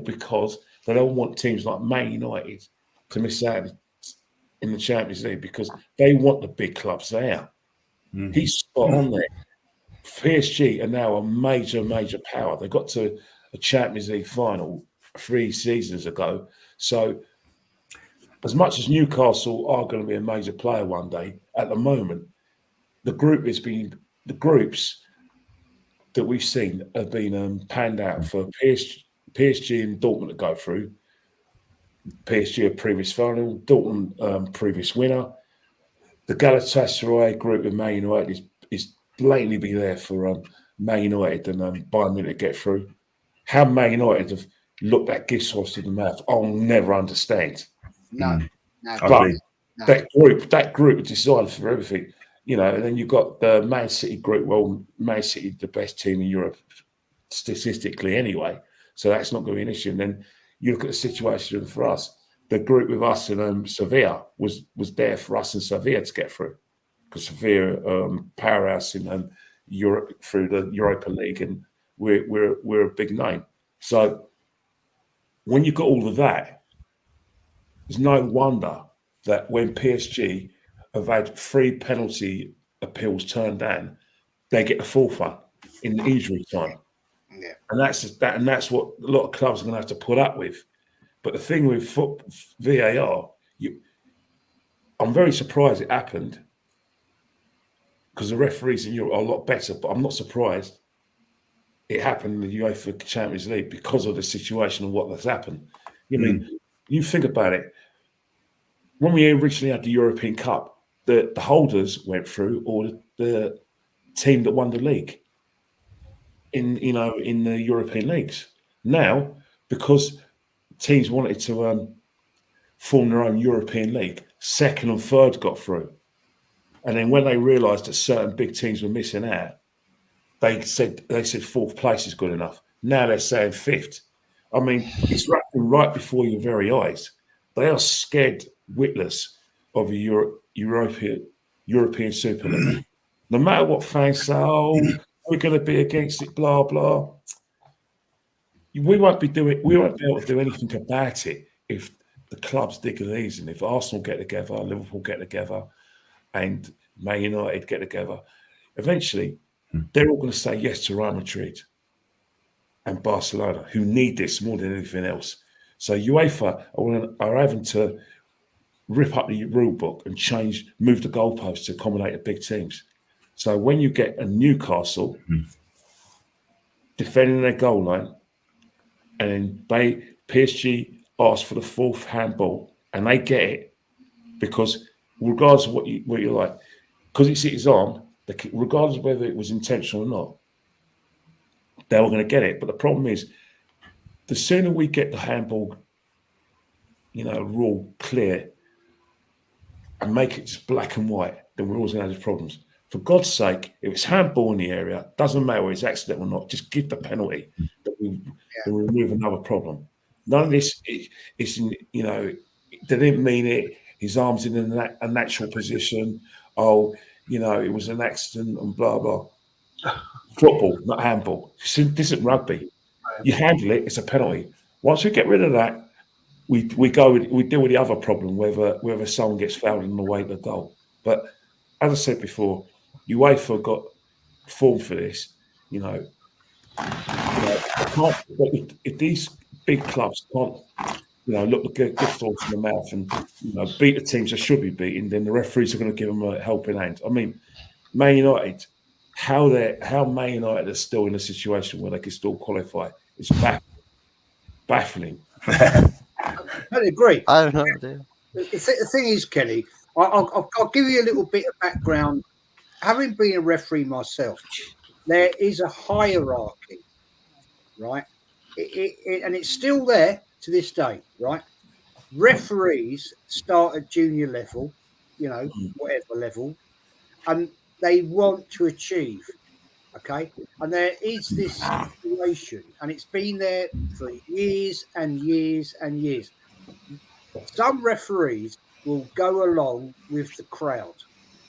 because they don't want teams like Man United to miss out in the Champions League because they want the big clubs there. He's spot on there. PSG are now a major, major power. They got to a Champions League final 3 seasons ago. So as much as Newcastle are going to be a major player one day, at the moment, the groups that we've seen have been panned out for PSG and Dortmund to go through. PSG a previous final, Dortmund previous winner. The Galatasaray group with Man United is blatantly be there for Man United and Bayern Munich to get through. How Man United have looked at gift horse in the mouth, I'll never understand. No. But that group decided for everything. And then you've got the Man City group. Well, Man City, the best team in Europe, statistically anyway. So that's not going to be an issue. And then you look at the situation for us. The group with us and Sevilla was there for us and Sevilla to get through, because Sevilla powerhouse in Europe through the Europa League, and we're a big name. So when you've got all of that, there's no wonder that when PSG have had 3 penalty appeals turned down, they get the 4th one in injury time. Yeah. And that's what a lot of clubs are going to have to put up with. But the thing with VAR, I'm very surprised it happened, because the referees in Europe are a lot better, but I'm not surprised it happened in the UEFA Champions League because of the situation and what has happened. You think about it. When we originally had the European Cup, the holders went through, or the team that won the league in the European leagues. Now, because teams wanted to form their own European league, 2nd and 3rd got through. And then when they realised that certain big teams were missing out, they said 4th place is good enough. Now they're saying 5th. I mean, it's right before your very eyes. They are scared witless of a European Super League. No matter what fans say, oh, we're going to be against it, blah blah. We won't be able to do anything about it if the clubs dig these, and if Arsenal get together, Liverpool get together, and Man United get together. Eventually, they're all going to say yes to Real Madrid and Barcelona, who need this more than anything else. So UEFA are having to rip up the rule book and move the goalposts to accommodate the big teams. So when you get a Newcastle defending their goal line, and then PSG ask for the fourth handball, and they get it because regardless of what you like, because it's his arm, regardless of whether it was intentional or not, they were going to get it. But the problem is, the sooner we get the handball, rule clear and make it just black and white, then we're always going to have these problems. For God's sake, if it's handball in the area, doesn't matter whether it's accident or not, just give the penalty that we remove another problem. None of this, they didn't mean it. His arm's in a natural position. Oh, it was an accident and blah, blah. Football, not handball. This isn't rugby. You handle it, it's a penalty. Once we get rid of that, we deal with the other problem, whether someone gets fouled on the way to the goal. But as I said before, UEFA got formed for this. If these big clubs can't, look the good thoughts in the mouth and beat the teams that should be beaten, then the referees are going to give them a helping hand. I mean, Man United, how Man United are still in a situation where they can still qualify is baffling. I agree. I have no idea. The thing is, Kelly, I'll give you a little bit of background. Having been a referee myself, there is a hierarchy, right? And it's still there to this day, right? Referees start at junior level, whatever level, and they want to achieve, okay? And there is this situation, and it's been there for years and years and years. Some referees will go along with the crowd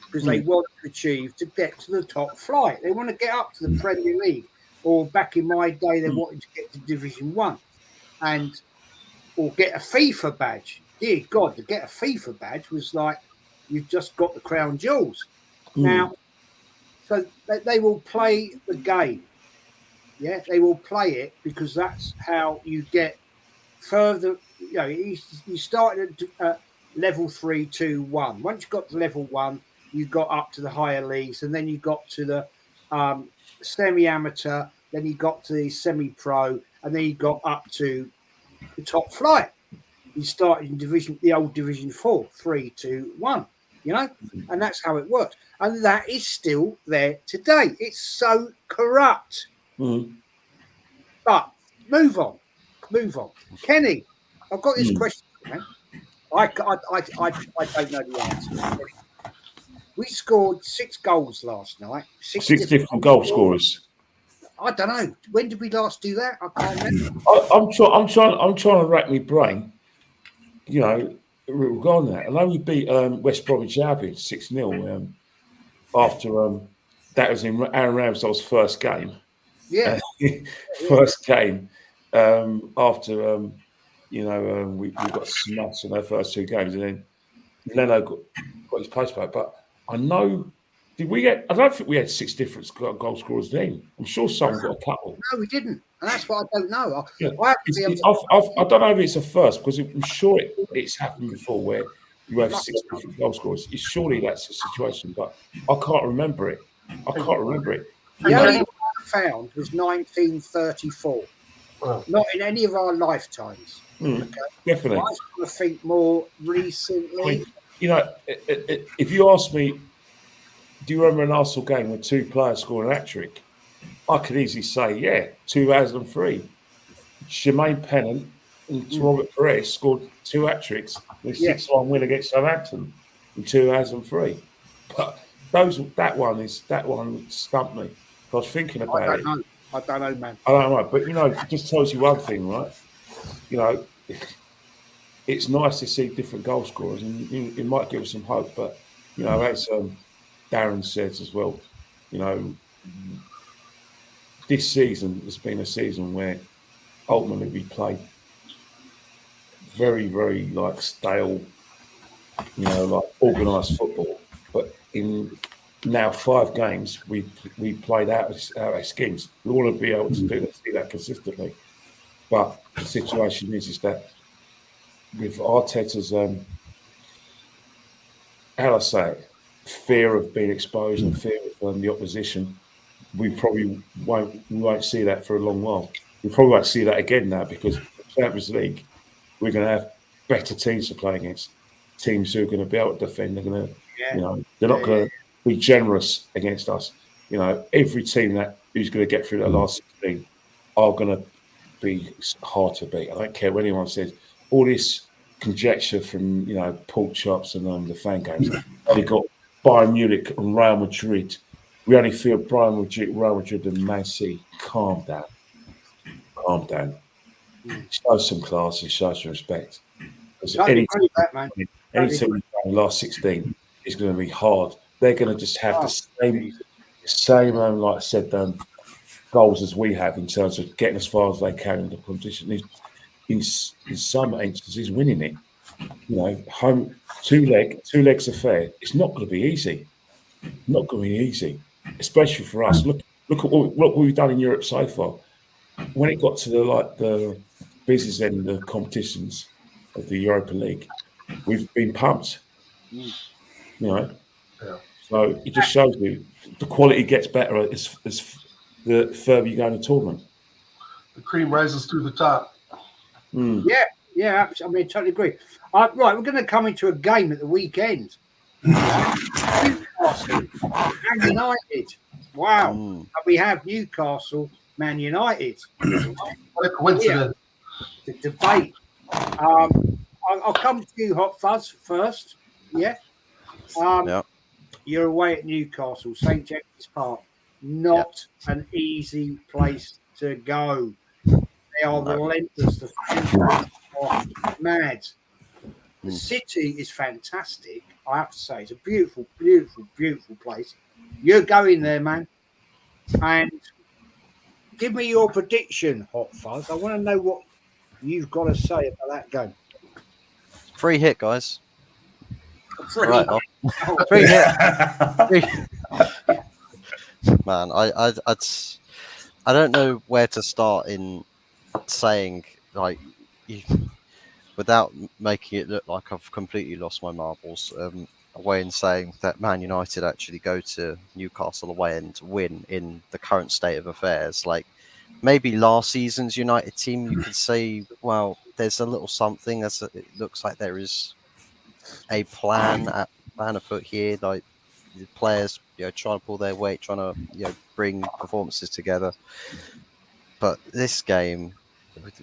because they want to achieve to get to the top flight. They want to get up to the Premier League, or back in my day, they wanted to get to Division 1 or get a FIFA badge. Dear God, to get a FIFA badge was like you've just got the crown jewels. Now, so they will play the game. Yeah, they will play it because that's how you get further. You started at level 3, 2, 1. Once you got to level 1, you got up to the higher leagues, and then you got to the semi-amateur, then you got to the semi-pro, and then you got up to the top flight. You started in the old Division 4, 3, 2, 1, and that's how it works. And that is still there today. It's so corrupt. But move on. Kenny, I've got this question, man. I don't know the answer. We scored 6 goals last night. Six different goal scorers. I don't know. When did we last do that? I can't remember. I'm trying to rack my brain. Regarding that, I know we beat West Bromwich Albion 6-0 after that was in Aaron Ramsdale's first game. Yeah, first game after we got smashed in our first 2 games, and then Leno got his place back. But I know. I don't think we had 6 different goal scorers then. I'm sure someone got a couple. No, we didn't. And that's what I don't know. I don't know if it's a first, because I'm sure it's happened before where you have 6 different goal scorers. Surely that's a situation, but I can't remember it. The only one I found was 1934. Not in any of our lifetimes. Okay? Definitely. I was going to think more recently. If you ask me, do you remember an Arsenal game where 2 players scored an hat-trick? I could easily say, 2003. Jermaine Pennant and Robert Perez scored 2 hat-tricks in a 6-1 win against Southampton in 2003. But that one stumped me. I was thinking about it. I don't know, man. I don't know, but it just tells you one thing, right? it's nice to see different goal scorers, and it might give us some hope. But as Darren says as well, this season has been a season where ultimately we played very, very like stale, like organised football. But in now 5 games, we played out of our skins. We want to be able to see that consistently. But the situation is that with Arteta's, how do I say it, fear of being exposed and fear of the opposition, we probably won't see that for a long while. We probably won't see that again now, because the Champions League, we're going to have better teams to play against, teams who are going to be able to defend. They're going to, they're not going to be generous against us. Every team who's going to get through the last 16 are going to be hard to beat. I don't care what anyone says. All this conjecture from pork chops and the fan games. They got Bayern Munich and Real Madrid. We only feel Bayern Madrid, Real Madrid, and Man City. Calm down. Calm down. Show some class and show some respect. Because any team in the last 16 is going to be hard. They're going to just have the same, like I said, goals as we have in terms of getting as far as they can in the competition. In some instances, winning it. Home 2 legs affair. It's not going to be easy. Not going to be easy, especially for us. Look at what we've done in Europe so far. When it got to the business end of the competitions of the Europa League, we've been pumped. Yeah. So it just shows you the quality gets better as the further you go in the tournament. The cream rises through the top. Yeah, I mean, totally agree. Right, we're going to come into a game at the weekend. Newcastle, Man United. Wow. And we have Newcastle, Man United. What a coincidence. The debate. I'll come to you, Hot Fuzz, first. Yeah. You're away at Newcastle, St. James's Park. Not an easy place to go. They are relentless. The fans are mad. The city is fantastic, I have to say. It's a beautiful, beautiful, beautiful place. You're going there, man. And give me your prediction, Hot Fuzz. I want to know what you've got to say about that game. Free hit, guys. Free hit. Man, I don't know where to start in saying, like, without making it look like I've completely lost my marbles, away in saying that Man United actually go to Newcastle away and win in the current state of affairs. Like, maybe last season's United team, you could say, well, there's a little something, as it looks like there is a plan afoot here, like the players, trying to pull their weight, trying to, bring performances together. But this game,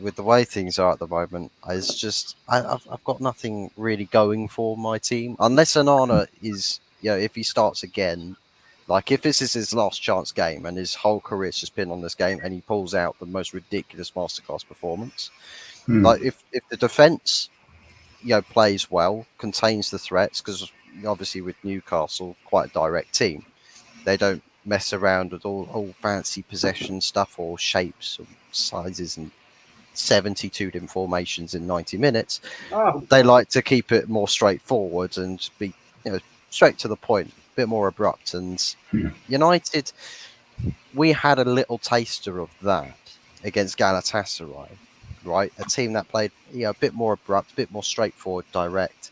with the way things are at the moment, is just I've got nothing really going for my team, unless Onana is, if he starts again, like if this is his last chance game and his whole career's just been on this game, and he pulls out the most ridiculous masterclass performance, like if the defense, plays well, contains the threats, because obviously with Newcastle, quite a direct team, they don't mess around with all fancy possession stuff or shapes or sizes and 72 different formations in 90 minutes. They like to keep it more straightforward and be straight to the point, a bit more abrupt. And United, we had a little taster of that against Galatasaray, right? A team that played a bit more abrupt, a bit more straightforward, direct.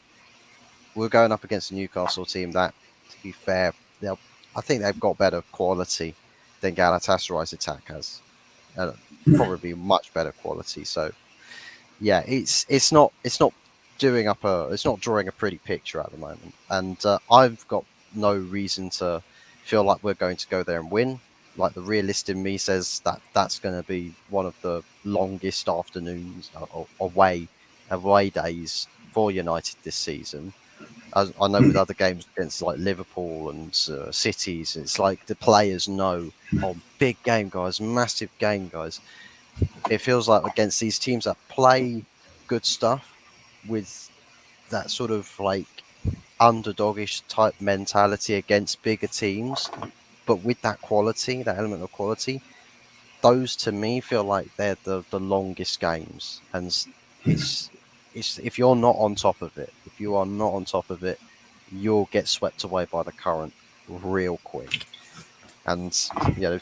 We're going up against a Newcastle team that, to be fair, I think they've got better quality than Galatasaray's attack has. Probably much better quality. So yeah, it's not drawing a pretty picture at the moment, and I've got no reason to feel like we're going to go there and win. Like, the realist in me says that's going to be one of the longest afternoons away days for United this season. I know with other games against like Liverpool and cities, it's like the players know, big game, guys, massive game, guys. It feels like against these teams that play good stuff, with that sort of like underdogish type mentality against bigger teams, but with that quality, that element of quality, those to me feel like they're the longest games. And it's if you're not on top of it, if you are not on top of it, you'll get swept away by the current real quick. And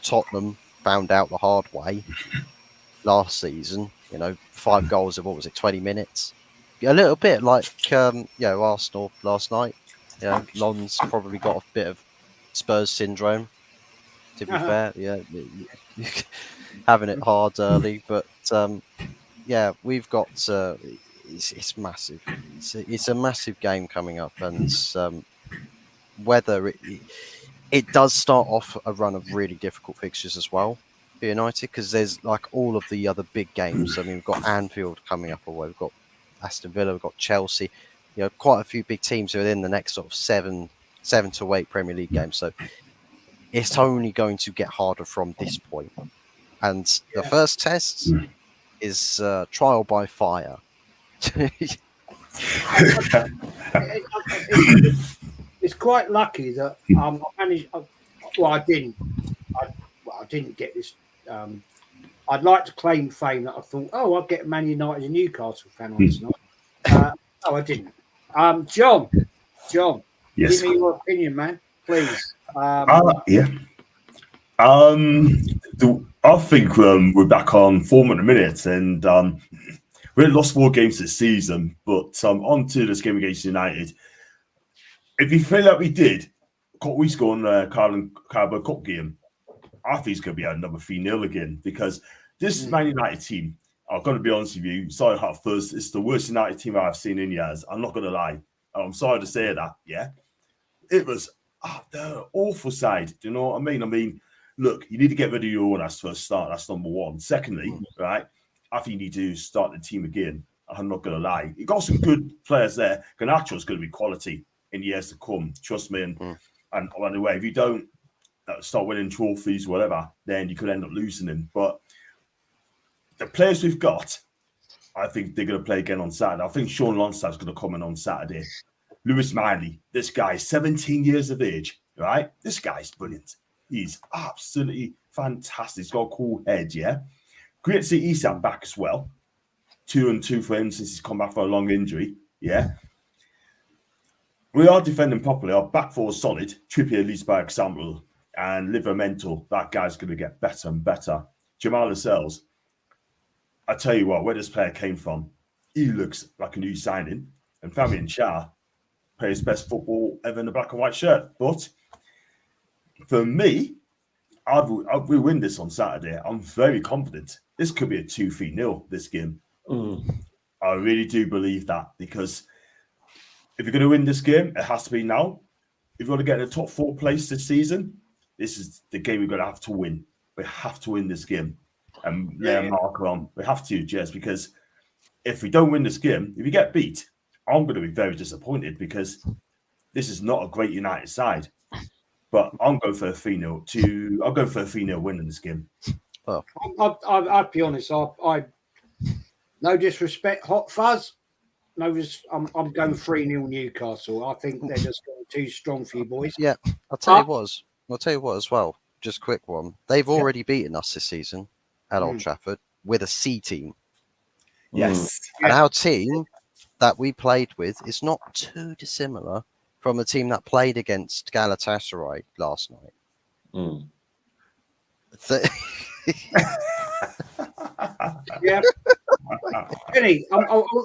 Tottenham found out the hard way last season. 5 goals in, what was it, 20 minutes? A little bit like Arsenal last night. Lon's probably got a bit of Spurs syndrome, to be fair. Having it hard early, but we've got it's massive. It's a massive game coming up, and whether it does start off a run of really difficult fixtures as well for United, because there's like all of the other big games. I mean, we've got Anfield coming up away, we've got Aston Villa, we've got Chelsea. Quite a few big teams are in the next sort of 7 to 8 Premier League games. So it's only going to get harder from this point. And the first test is trial by fire. It's quite lucky that I managed. I didn't get this. I'd like to claim fame that I thought, I'll get Man United and Newcastle fan on tonight. No, I didn't. John, Yes. give me your opinion, man, please. I think we're back on form in a minute, and we lost 4 games this season. But on to this game against United. If you feel like we did, we scored on Carabao Cup game, I think it's going to be another 3-0 again, because this Man United team, I'm going to be honest with you, sorry at first, it's the worst United team I've seen in years. I'm not going to lie. I'm sorry to say that, It was the awful side. Do you know what I mean? I mean, look, you need to get rid of your own as first start. That's number one. Secondly, right, I think you need to start the team again. I'm not going to lie. You got some good players there. Garnacho is going to be quality in years to come. Trust me. And by the way, if you don't start winning trophies, whatever, then you could end up losing him. But the players we've got, I think they're going to play again on Saturday. I think Sean Longstaff's going to come in on Saturday. Lewis Miley, this guy, 17 years of age, right? This guy's brilliant. He's absolutely fantastic. He's got a cool head, Great to see Isak back as well. 2-2 for him since he's come back for a long injury, We are defending properly. Our back four is solid. Trippier leads by example. And Livramento, that guy's going to get better and better. Jamal Lascelles, I tell you what, where this player came from, he looks like a new signing. And Fabian Schär plays best football ever in a black and white shirt. But for me, we win this on Saturday. I'm very confident. This could be a 2-3-0, this game. I really do believe that, because if you're going to win this game, it has to be now. If you want to get in the top 4 place this season, this is the game we're going to have to win. We have to win this game and lay a marker on. We have to, Jez, because if we don't win this game, if we get beat, I'm going to be very disappointed, because this is not a great United side. But I'm going for a 3-0 I'll go for a 3-0 win in this game. Well, I'll be honest. I no disrespect, Hot Fuzz. No, I'm going 3-0 Newcastle. I think they're just going too strong for you boys. Yeah, I'll tell you what as well. Just a quick one. They've already beaten us this season at Old Trafford with a C team. Yes. And our team that we played with is not too dissimilar from the team that played against Galatasaray last night. Kenny, I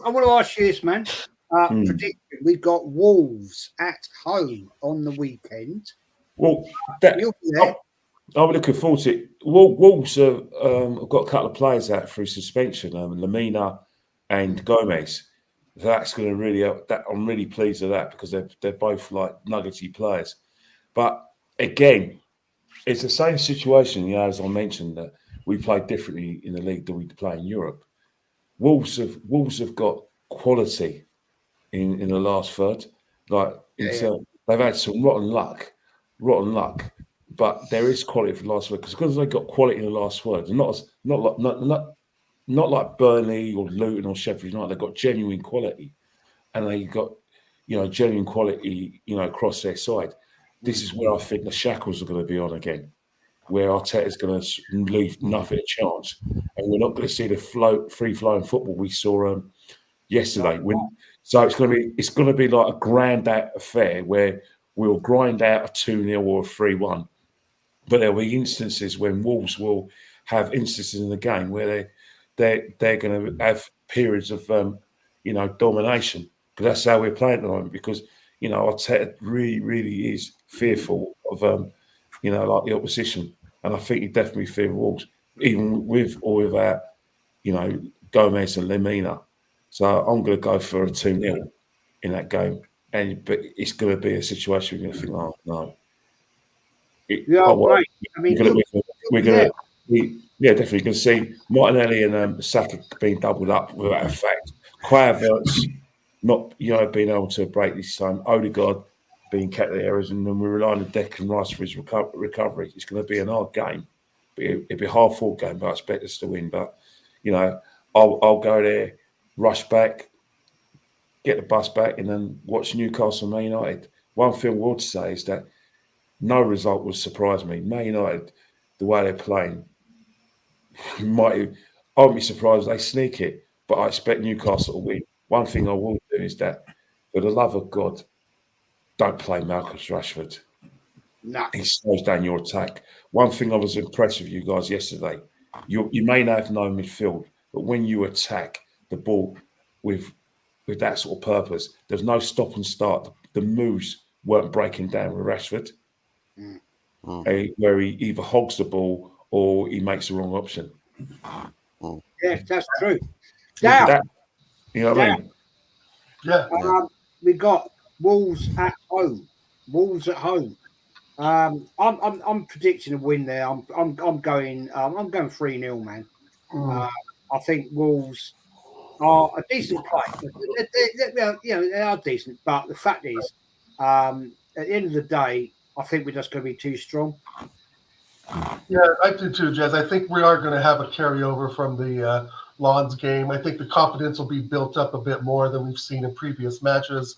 want to ask you this, man. Prediction: we've got Wolves at home on the weekend. Well, You'll be there. I'm looking forward to it. Wolves have got a couple of players out through suspension, Lamina and Gomez. So that's going to really help. I'm really pleased with that, because they're both like nuggety players. But again, it's the same situation, as I mentioned, that we play differently in the league than we play in Europe. Wolves have got quality in the last third. They've had some rotten luck, but there is quality for the last third, because they've got quality in the last third. Not like Burnley or Luton or Sheffield United. They've got genuine quality. and they got, genuine quality, across their side. This is where I think the shackles are going to be on again, where Arteta's going to leave nothing a chance, and we're not going to see the free-flowing football we saw yesterday. So it's going to be like a grand affair where we'll grind out a 2-0 or a 3-1, but there'll be instances when Wolves will have instances in the game where they're going to have periods of domination, because that's how we're playing at the moment. Because Arteta really is fearful of like the opposition, and I think he definitely fears Wolves, even with or without Gomez and Lemina. So I'm going to go for a 2-0 in that game, but it's going to be a situation we're going to think, oh no. Right. I mean, we're going to definitely going to see Martinelli and Saka being doubled up without a fact. Kai Havertz not being able to break this time. Odegaard being kept the errors, and then we're relying on Declan Rice for his recovery. It's going to be an hard game. It'll be a hard-fought game, but I expect us to win. But I'll go there, rush back, get the bus back, and then watch Newcastle Man United. One thing I would say is that no result would surprise me. Man United, the way they're playing, I won't be surprised if they sneak it, but I expect Newcastle to win. One thing I will do is that, for the love of God, don't play Marcus Rashford. No. He slows down your attack. One thing I was impressed with you guys yesterday, you may have no midfield, but when you attack the ball with that sort of purpose, there's no stop and start. The moves weren't breaking down with Rashford, where he either hogs the ball or he makes the wrong option. Yes, that's true. Now, you know what I mean? Yeah. We got Wolves at home. I'm predicting a win there. I'm going 3-0, man. I think Wolves are a decent play. They are decent, but the fact is, at the end of the day, I think we're just going to be too strong. Yeah, I do too, Jez. I think we are going to have a carryover from the Lawns game. I think the confidence will be built up a bit more than we've seen in previous matches.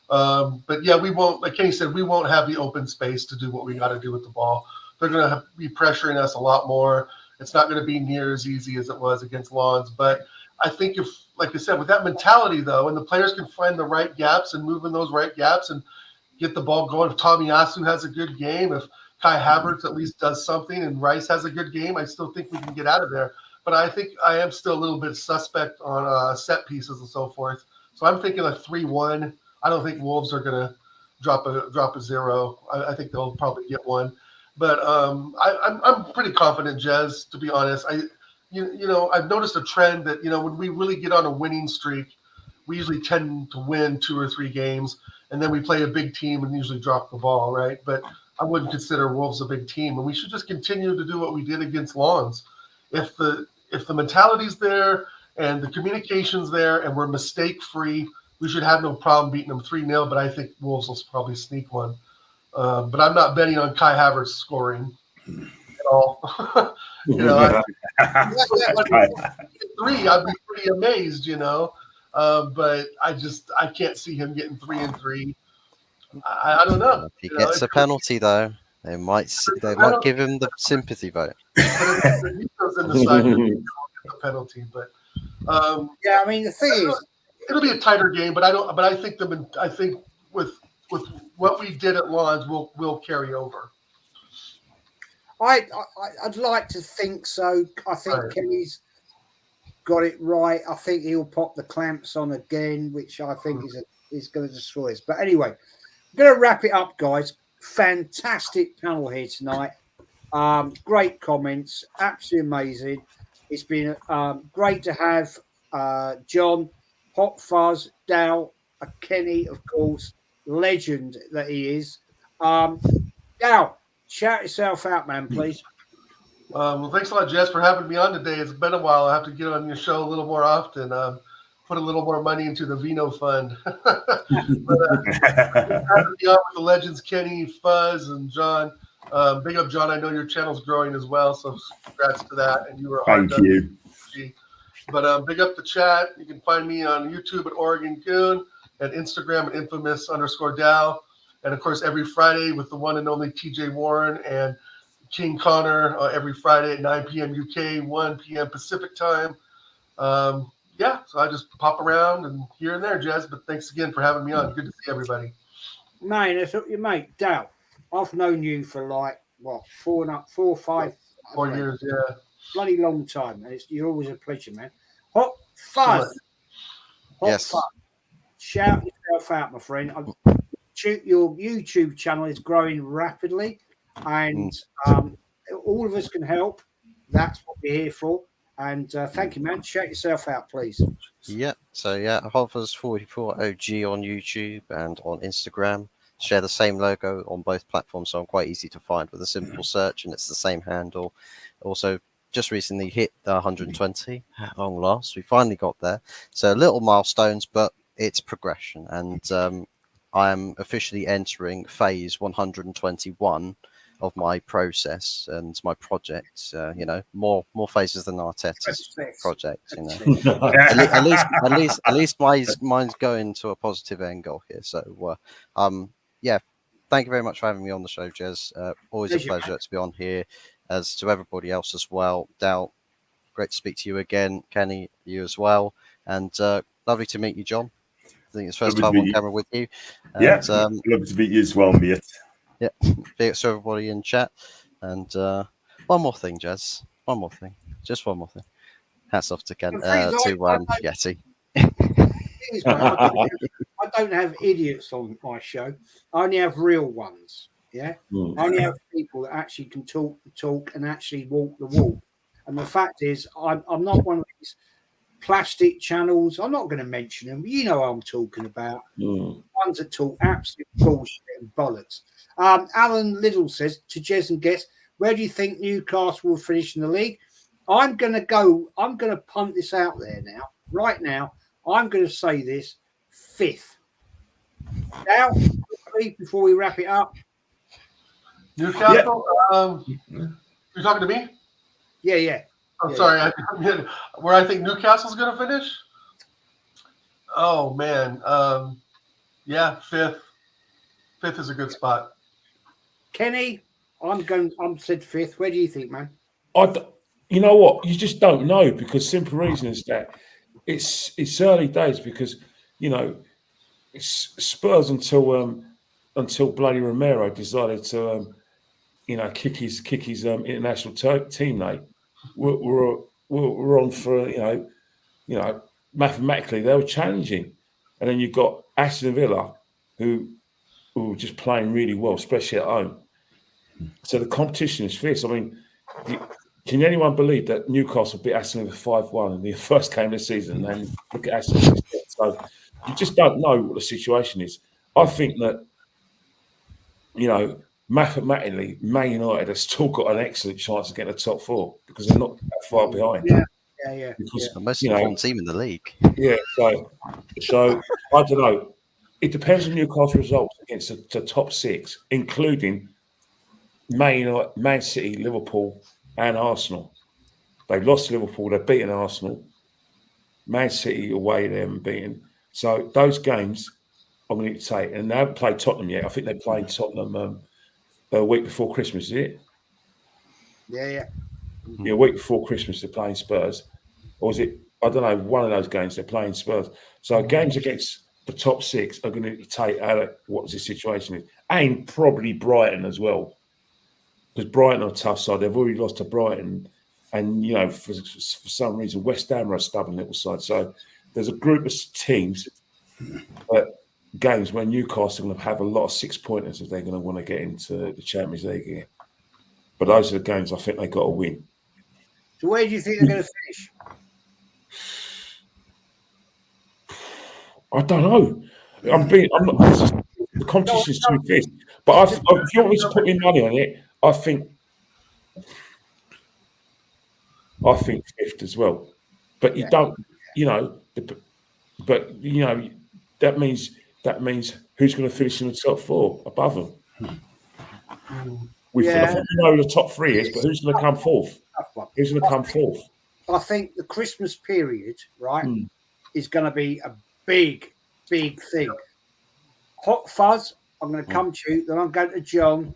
But yeah, we won't, like Kenny said, we won't have the open space to do what we got to do with the ball. They're going to be pressuring us a lot more. It's not going to be near as easy as it was against Lawns. But I think if, like I said, with that mentality, though, and the players can find the right gaps and move in those right gaps and get the ball going. If Tomiyasu has a good game, if Kai Havertz at least does something and Rice has a good game, I still think we can get out of there. But I think I am still a little bit suspect on set pieces and so forth. So I'm thinking a 3-1. I don't think Wolves are going to drop a 0. I think they'll probably get one. But I'm pretty confident, Jez, to be honest. I've noticed a trend that, when we really get on a winning streak, we usually tend to win 2 or 3 games, and then we play a big team and usually drop the ball, right? But I wouldn't consider Wolves a big team, and we should just continue to do what we did against Lawns. If the mentality's there and the communication's there and we're mistake-free, we should have no problem beating them 3-0, but I think Wolves will probably sneak one. But I'm not betting on Kai Havertz scoring at all. 3, I'd be pretty amazed, but I can't see him getting 3 and 3. I don't know. If he gets a penalty, though, they might give him the sympathy vote. But if he goes in the side, he'll get the penalty. But I mean, the thing is, it'll be a tighter game. But I think with what we did at Lawns, we'll carry over. I'd like to think so. I think Kenny's got it right. I think he'll pop the clamps on again, which I think is going to destroy us. But anyway, I'm going to wrap it up, guys. Fantastic panel here tonight. Great comments. Absolutely amazing. It's been great to have John, Hot Fuzz, Dal, Kenny, of course, legend that he is. Dal, shout yourself out, man, please. Well, thanks a lot, Jess, for having me on today. It's been a while. I have to get on your show a little more often. Put a little more money into the Vino Fund. But having me on with the legends, Kenny, Fuzz, and John. Big up, John. I know your channel's growing as well, so congrats to that. And you were Thank you. But big up the chat. You can find me on YouTube at Oregon Goon. and Instagram at infamous_Dow. And of course, every Friday with the one and only TJ Warren and King Connor every Friday at 9 p.m. UK, 1 p.m. Pacific time. Yeah, so I just pop around and here and there, Jez. But thanks again for having me on. Good to see everybody. Man, that's what you mate, Dal. I've known you for like what 4 or 5 4 years, yeah. Bloody long time, and you're always a pleasure, man. Hot So Fuzz. Yes. Fuzz. Shout yourself out, my friend. Your YouTube channel is growing rapidly, and all of us can help. That's what we're here for. And thank you, man. Shout yourself out, please. Yeah. So yeah, Hotfuzz44 OG on YouTube and on Instagram. Share the same logo on both platforms, so I'm quite easy to find with a simple search, and it's the same handle. Also, just recently hit the 120 at long last. We finally got there. So little milestones, but it's progression, and I am officially entering phase 121 of my process and my project. More phases than Arteta's project. At least mine's going to a positive angle here. So yeah, thank you very much for having me on the show, Jez. Always a pleasure to be on here, as to everybody else as well. Dal, great to speak to you again. Kenny, you as well, and lovely to meet you, John. I think it's first time on camera with you. And, yeah, lovely to meet you as well, mate. Yeah, thanks to everybody in chat. And one more thing, Jez. One more thing. Just one more thing. Hats off to Yeti. I don't have idiots on my show. I only have real ones. Yeah, I only have people that actually can talk the talk and actually walk the walk. And the fact is, I'm not one of these plastic channels. I'm not going to mention them. You know what I'm talking about. Ones that talk absolute bullshit and bollocks. Alan Liddell says to Jez and Guest, where do you think Newcastle will finish in the league? I'm going to punt this out there now. Right now, I'm going to say this: 5th. Now, before we wrap it up. Newcastle? You're talking to me? Yeah. I'm sorry. Where I think Newcastle's going to finish? Oh, man. Yeah, 5th. 5th is a good spot. Kenny, I'm said 5th. Where do you think, man? You know what? You just don't know, because simple reason is that it's early days, because it's Spurs until bloody Romero decided to kick his international team night. We're on for mathematically they were challenging, and then you've got Aston Villa who were just playing really well, especially at home. So the competition is fierce. I mean, can anyone believe that Newcastle beat Aston Villa 5-1 in the first game of the season? And look at Aston Villa. So you just don't know what the situation is. I think that, mathematically, Man United have still got an excellent chance of getting the top 4, because they're not that far behind. Yeah. Because the most important team in the league. Yeah, so I don't know. It depends on Newcastle results against the top 6, including Man City, Liverpool, and Arsenal. They lost to Liverpool. They've beaten Arsenal. Man City away, they haven't beaten. So those games I'm going to take. And they haven't played Tottenham yet. I think they played Tottenham a week before Christmas, is it? Yeah. Yeah, a week before Christmas they're playing Spurs. Or is it, I don't know, one of those games they're playing Spurs. So games against the top 6 are going to dictate what the situation is. And probably Brighton as well. Because Brighton are a tough side. They've already lost to Brighton. And, for some reason, West Ham are a stubborn little side. So there's a group of teams, games where Newcastle are going to have a lot of 6-pointers if they're going to want to get into the Champions League again. But those are the games I think they've got to win. So where do you think they're going to finish? I don't know. The competition's too fierce. But if you want me to put my money on it, I think 5th as well. But you don't, that means who's going to finish in the top 4 above them? I think we know who the top 3 is, but who's going to come 4th? Who's going to come 4th? I think the Christmas period, right, is going to be a big big thing. Hot Fuzz, I'm going to come to you. Then I'm going to John.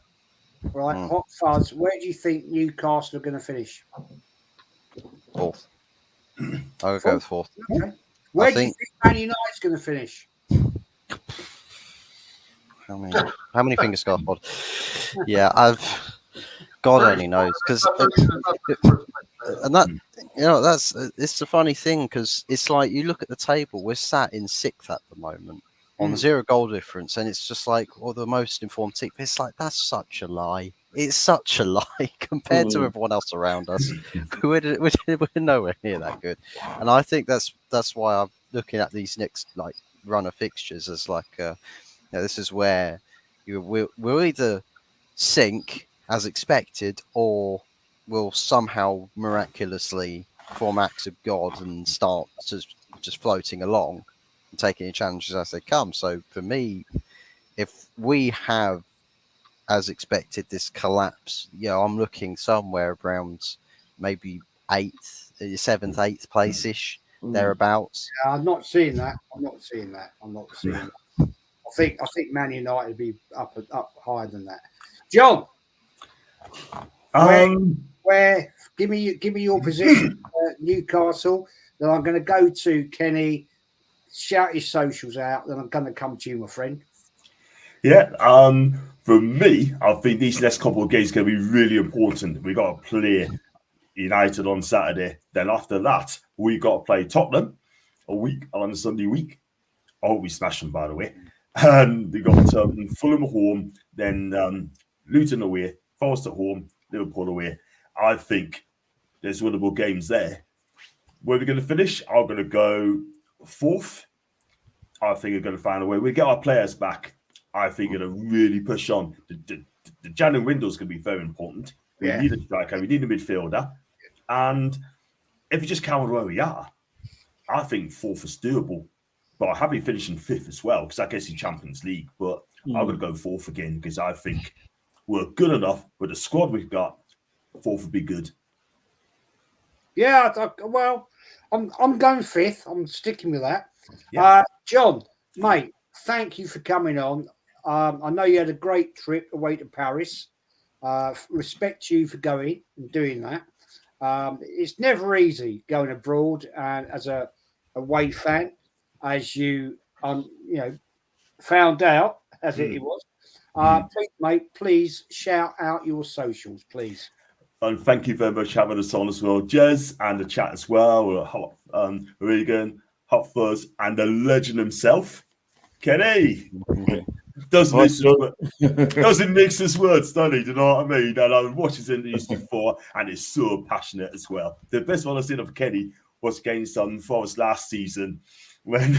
Right, Hot Fuzz. Where do you think Newcastle are going to finish? Fourth. I'll go with fourth. Okay. Where do you think Man United's going to finish? How many fingers got pod? Yeah, God only knows, because and that it's a funny thing, because it's like you look at the table, we're sat in sixth at the moment on 0 goal difference, and it's just like, the most informed team. It's like, that's such a lie. It's such a lie compared to everyone else around us. We're nowhere near that good, and I think that's why I'm looking at these next run of fixtures as this is where we'll either sink as expected, or we'll somehow miraculously form acts of God and start just floating along and taking challenges as they come. So for me, if we have, as expected, this collapse, I'm looking somewhere around maybe 8th, 7th, 8th place-ish, thereabouts. Yeah, I'm not seeing that. I think Man United will be up higher than that. John, where give me your position Newcastle. Then I'm going to go to Kenny, shout his socials out. Then I'm going to come to you, my friend. Yeah. For me, I think these next couple of games are going to be really important. We got to play United on Saturday. Then after that, we got to play Tottenham on a Sunday week. I hope we smash them, by the way. And we got Fulham at home, then Luton away, Forest at home, Liverpool away. I think there's winnable games there. Where are we going to finish? I'm going to go fourth. I think we're going to find a way. We get our players back. I think we're going to really push on. The January window is going to be very important. We need a striker. We need a midfielder. And if you just count where we are, I think fourth is doable. But I have been finishing fifth as well, because I guess in Champions League. But I'm going to go fourth again, because I think we're good enough with the squad we've got. Fourth would be good. Yeah, I'm going fifth. I'm sticking with that. Yeah. John, mate, thank you for coming on. I know you had a great trip away to Paris. Respect you for going and doing that. It's never easy going abroad, and as a away fan, as you found out as it was. Please, mate, please shout out your socials, please. And thank you very much for having us on as well, Jez, and the chat as well. Hot Regan, Hot Fuzz, and the legend himself, Kenny. Doesn't mix his words, does he? Do you know what I mean? And I've watched his interviews before, and it's so passionate as well. The best one I've seen of Kenny was against Forest last season. When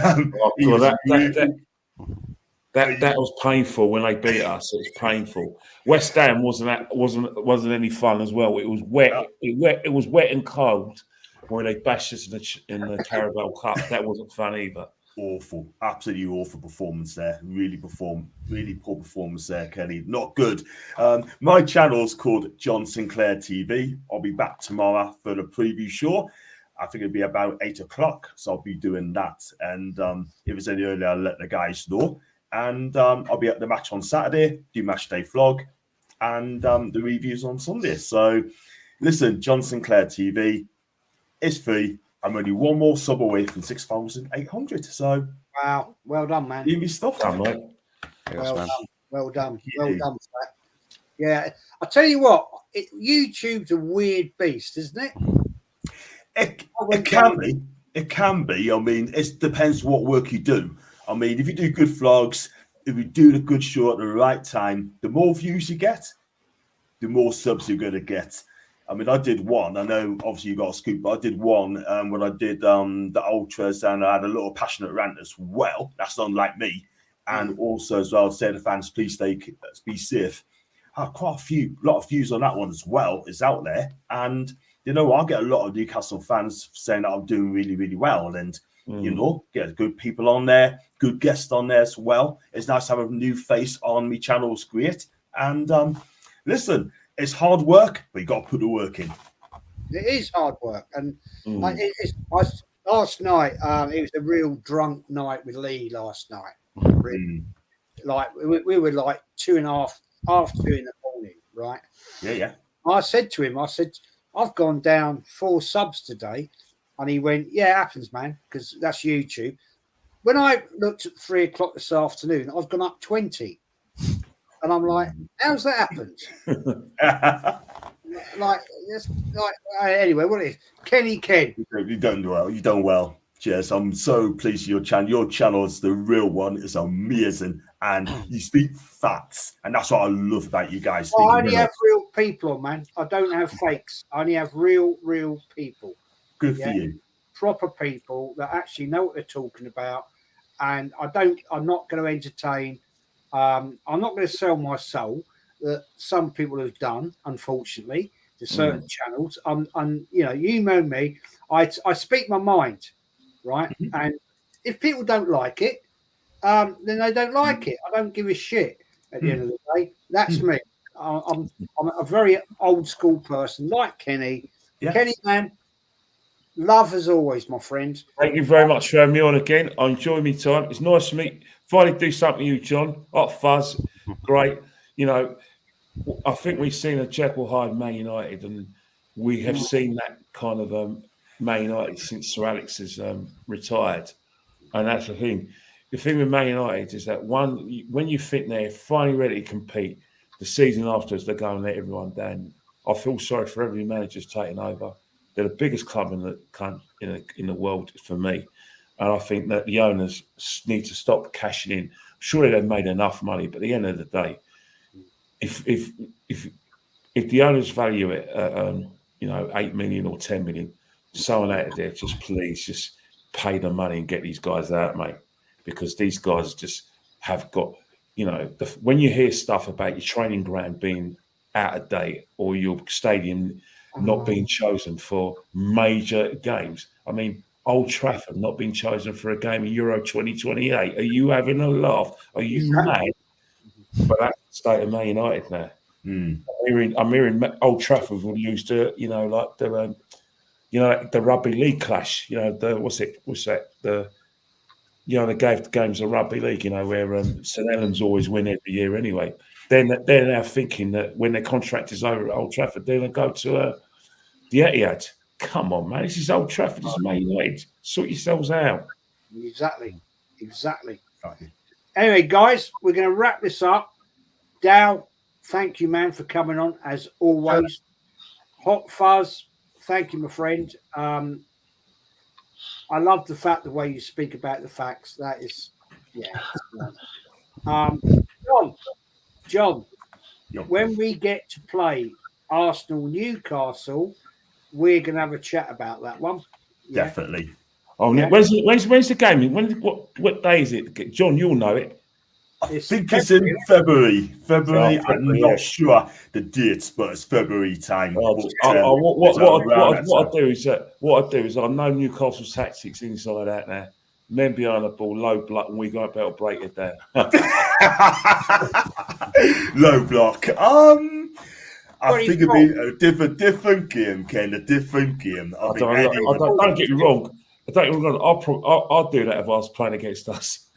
that was painful when they beat us. It was painful. West Ham wasn't any fun as well. It was wet. It was wet and cold when they bashed us in the Carabao Cup. That wasn't fun either. Awful, absolutely awful performance there. Really poor performance there, Kenny. Not good. My channel's called John Sinclair TV. I'll be back tomorrow for the preview show. I think it'll be about 8 o'clock, so I'll be doing that. And if it's any earlier, I'll let the guys know. And I'll be at the match on Saturday, do match day vlog, and the reviews on Sunday. So, listen, John Sinclair TV is free. I'm only one more sub away from 6,800. So, wow, well done, man. Easy stuff, mate. Well done for that. Yeah, I tell you what, YouTube's a weird beast, isn't it? It can be. It can be. I mean, it depends what work you do. I mean, if you do good vlogs, if you do the good show at the right time, the more views you get, the more subs you're going to get. I mean, I did one. I know, obviously, you got a scoop, but I did one when I did the ultras, and I had a little passionate rant as well. That's unlike me. And also, as well, say to fans, please be safe. I had quite a lot of views on that one as well. It's out there. And, you know, I get a lot of Newcastle fans saying that I'm doing really, really well. And, you know, get good people on there, good guests on there as well. It's nice to have a new face on my channel. It's great. And listen, it's hard work, but you got to put the work in. It is hard work, and I last night, it was a real drunk night with Lee last night. Really. Like we were like 2:30, half 2 in the morning, right? Yeah. I said to him, I've gone down 4 subs today. And he went, yeah, it happens, man, because that's YouTube. When I looked at 3 o'clock this afternoon, I've gone up 20. And I'm like, how's that happened? Anyway, what is Kenny Ken? You've done well. You've done well. Cheers. I'm so pleased with your channel. Your channel is the real one. It's amazing. And you speak facts. And that's what I love about you guys. Well, I only have real people on, man. I don't have fakes. I only have real people. Good for you. Proper people that actually know what they're talking about. And I'm not going to entertain. I'm not going to sell my soul that some people have done, unfortunately, to certain channels. You know me. I speak my mind, right? And if people don't like it, then they don't like it. I don't give a shit at the end of the day. That's me. I'm a very old school person, like Kenny. Yeah. Kenny, man, love as always, my friend. Thank you very much for having me on again. I enjoy my time. It's nice to meet. Finally do something with you, John. Fuzz, great. You know, I think we've seen a Jekyll Hyde Man United, and we have seen that kind of Man United since Sir Alex has retired. And that's the thing. The thing with Man United is that when you think they're finally ready to compete, the season afterwards they go and let everyone down. I feel sorry for every manager's taking over. They're the biggest club in the world for me. And I think that the owners need to stop cashing in. Surely they've made enough money, but at the end of the day, if the owners value it at 8 million or 10 million, someone out there please just pay the money and get these guys out, mate. Because these guys just have got, when you hear stuff about your training ground being out of date or your stadium not being chosen for major games. I mean, Old Trafford not being chosen for a game in Euro 2028. Are you having a laugh? Are you mad? But that's the state of Man United now. I'm hearing Old Trafford will use the rugby league clash. They gave the games of rugby league. Where St Helens always win every year anyway. They're now thinking that when their contract is over at Old Trafford, they're going to go to the Etihad. Come on, man. This is Old Trafford. This is Man United. Sort yourselves out. Exactly. Anyway, guys, we're going to wrap this up. Dow, thank you, man, for coming on, as always. Hot Fuzz, thank you, my friend. I love the way you speak about the facts. That is, John, when we get to play Arsenal Newcastle, we're going to have a chat about that one. Yeah. Definitely. Oh, yeah. When's the game? What day is it? John, you'll know it. I think it's in February. I'm not sure the dates, but it's February time. What I do is I know Newcastle's tactics inside out now. Men behind the ball, low block, and we go about to break it down. Low block. I think it'd be a different game, Ken. A different game. Don't get me wrong. I'll do that if I was playing against us.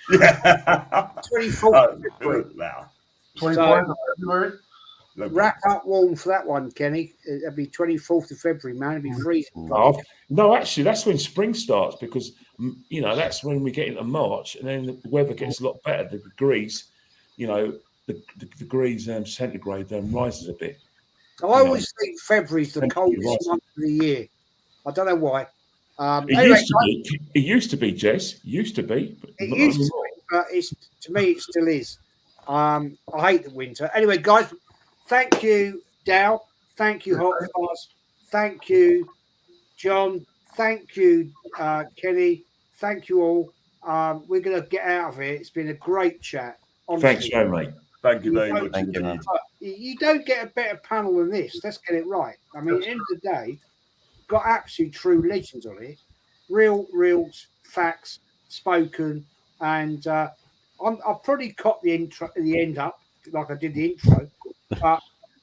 24th of February. Wrap up warm for that one, Kenny. It'll be 24th of February, man. It'll be freezing. No, actually, that's when spring starts because that's when we get into March, and then the weather gets a lot better. The degrees, the degrees centigrade rises a bit. I always think February's the coldest month of the year. I don't know why. It used to be, Jess. Used to be. But to me, it still is. I hate the winter. Anyway, guys, thank you, Dow. Thank you, Hot Fuzz. Thank you, John. Thank you, Kenny. Thank you all. We're going to get out of here. It's been a great chat. Honestly. Thanks very much. Thank you very much. Thank you. You don't get a better panel than this. Let's get it right. I mean, at the end of the day, got absolute true legends on it. Real facts spoken. And I'll probably cut the end up like I did the intro. But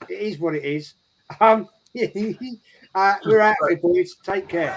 it is what it is. We're out of here, boys. Take care.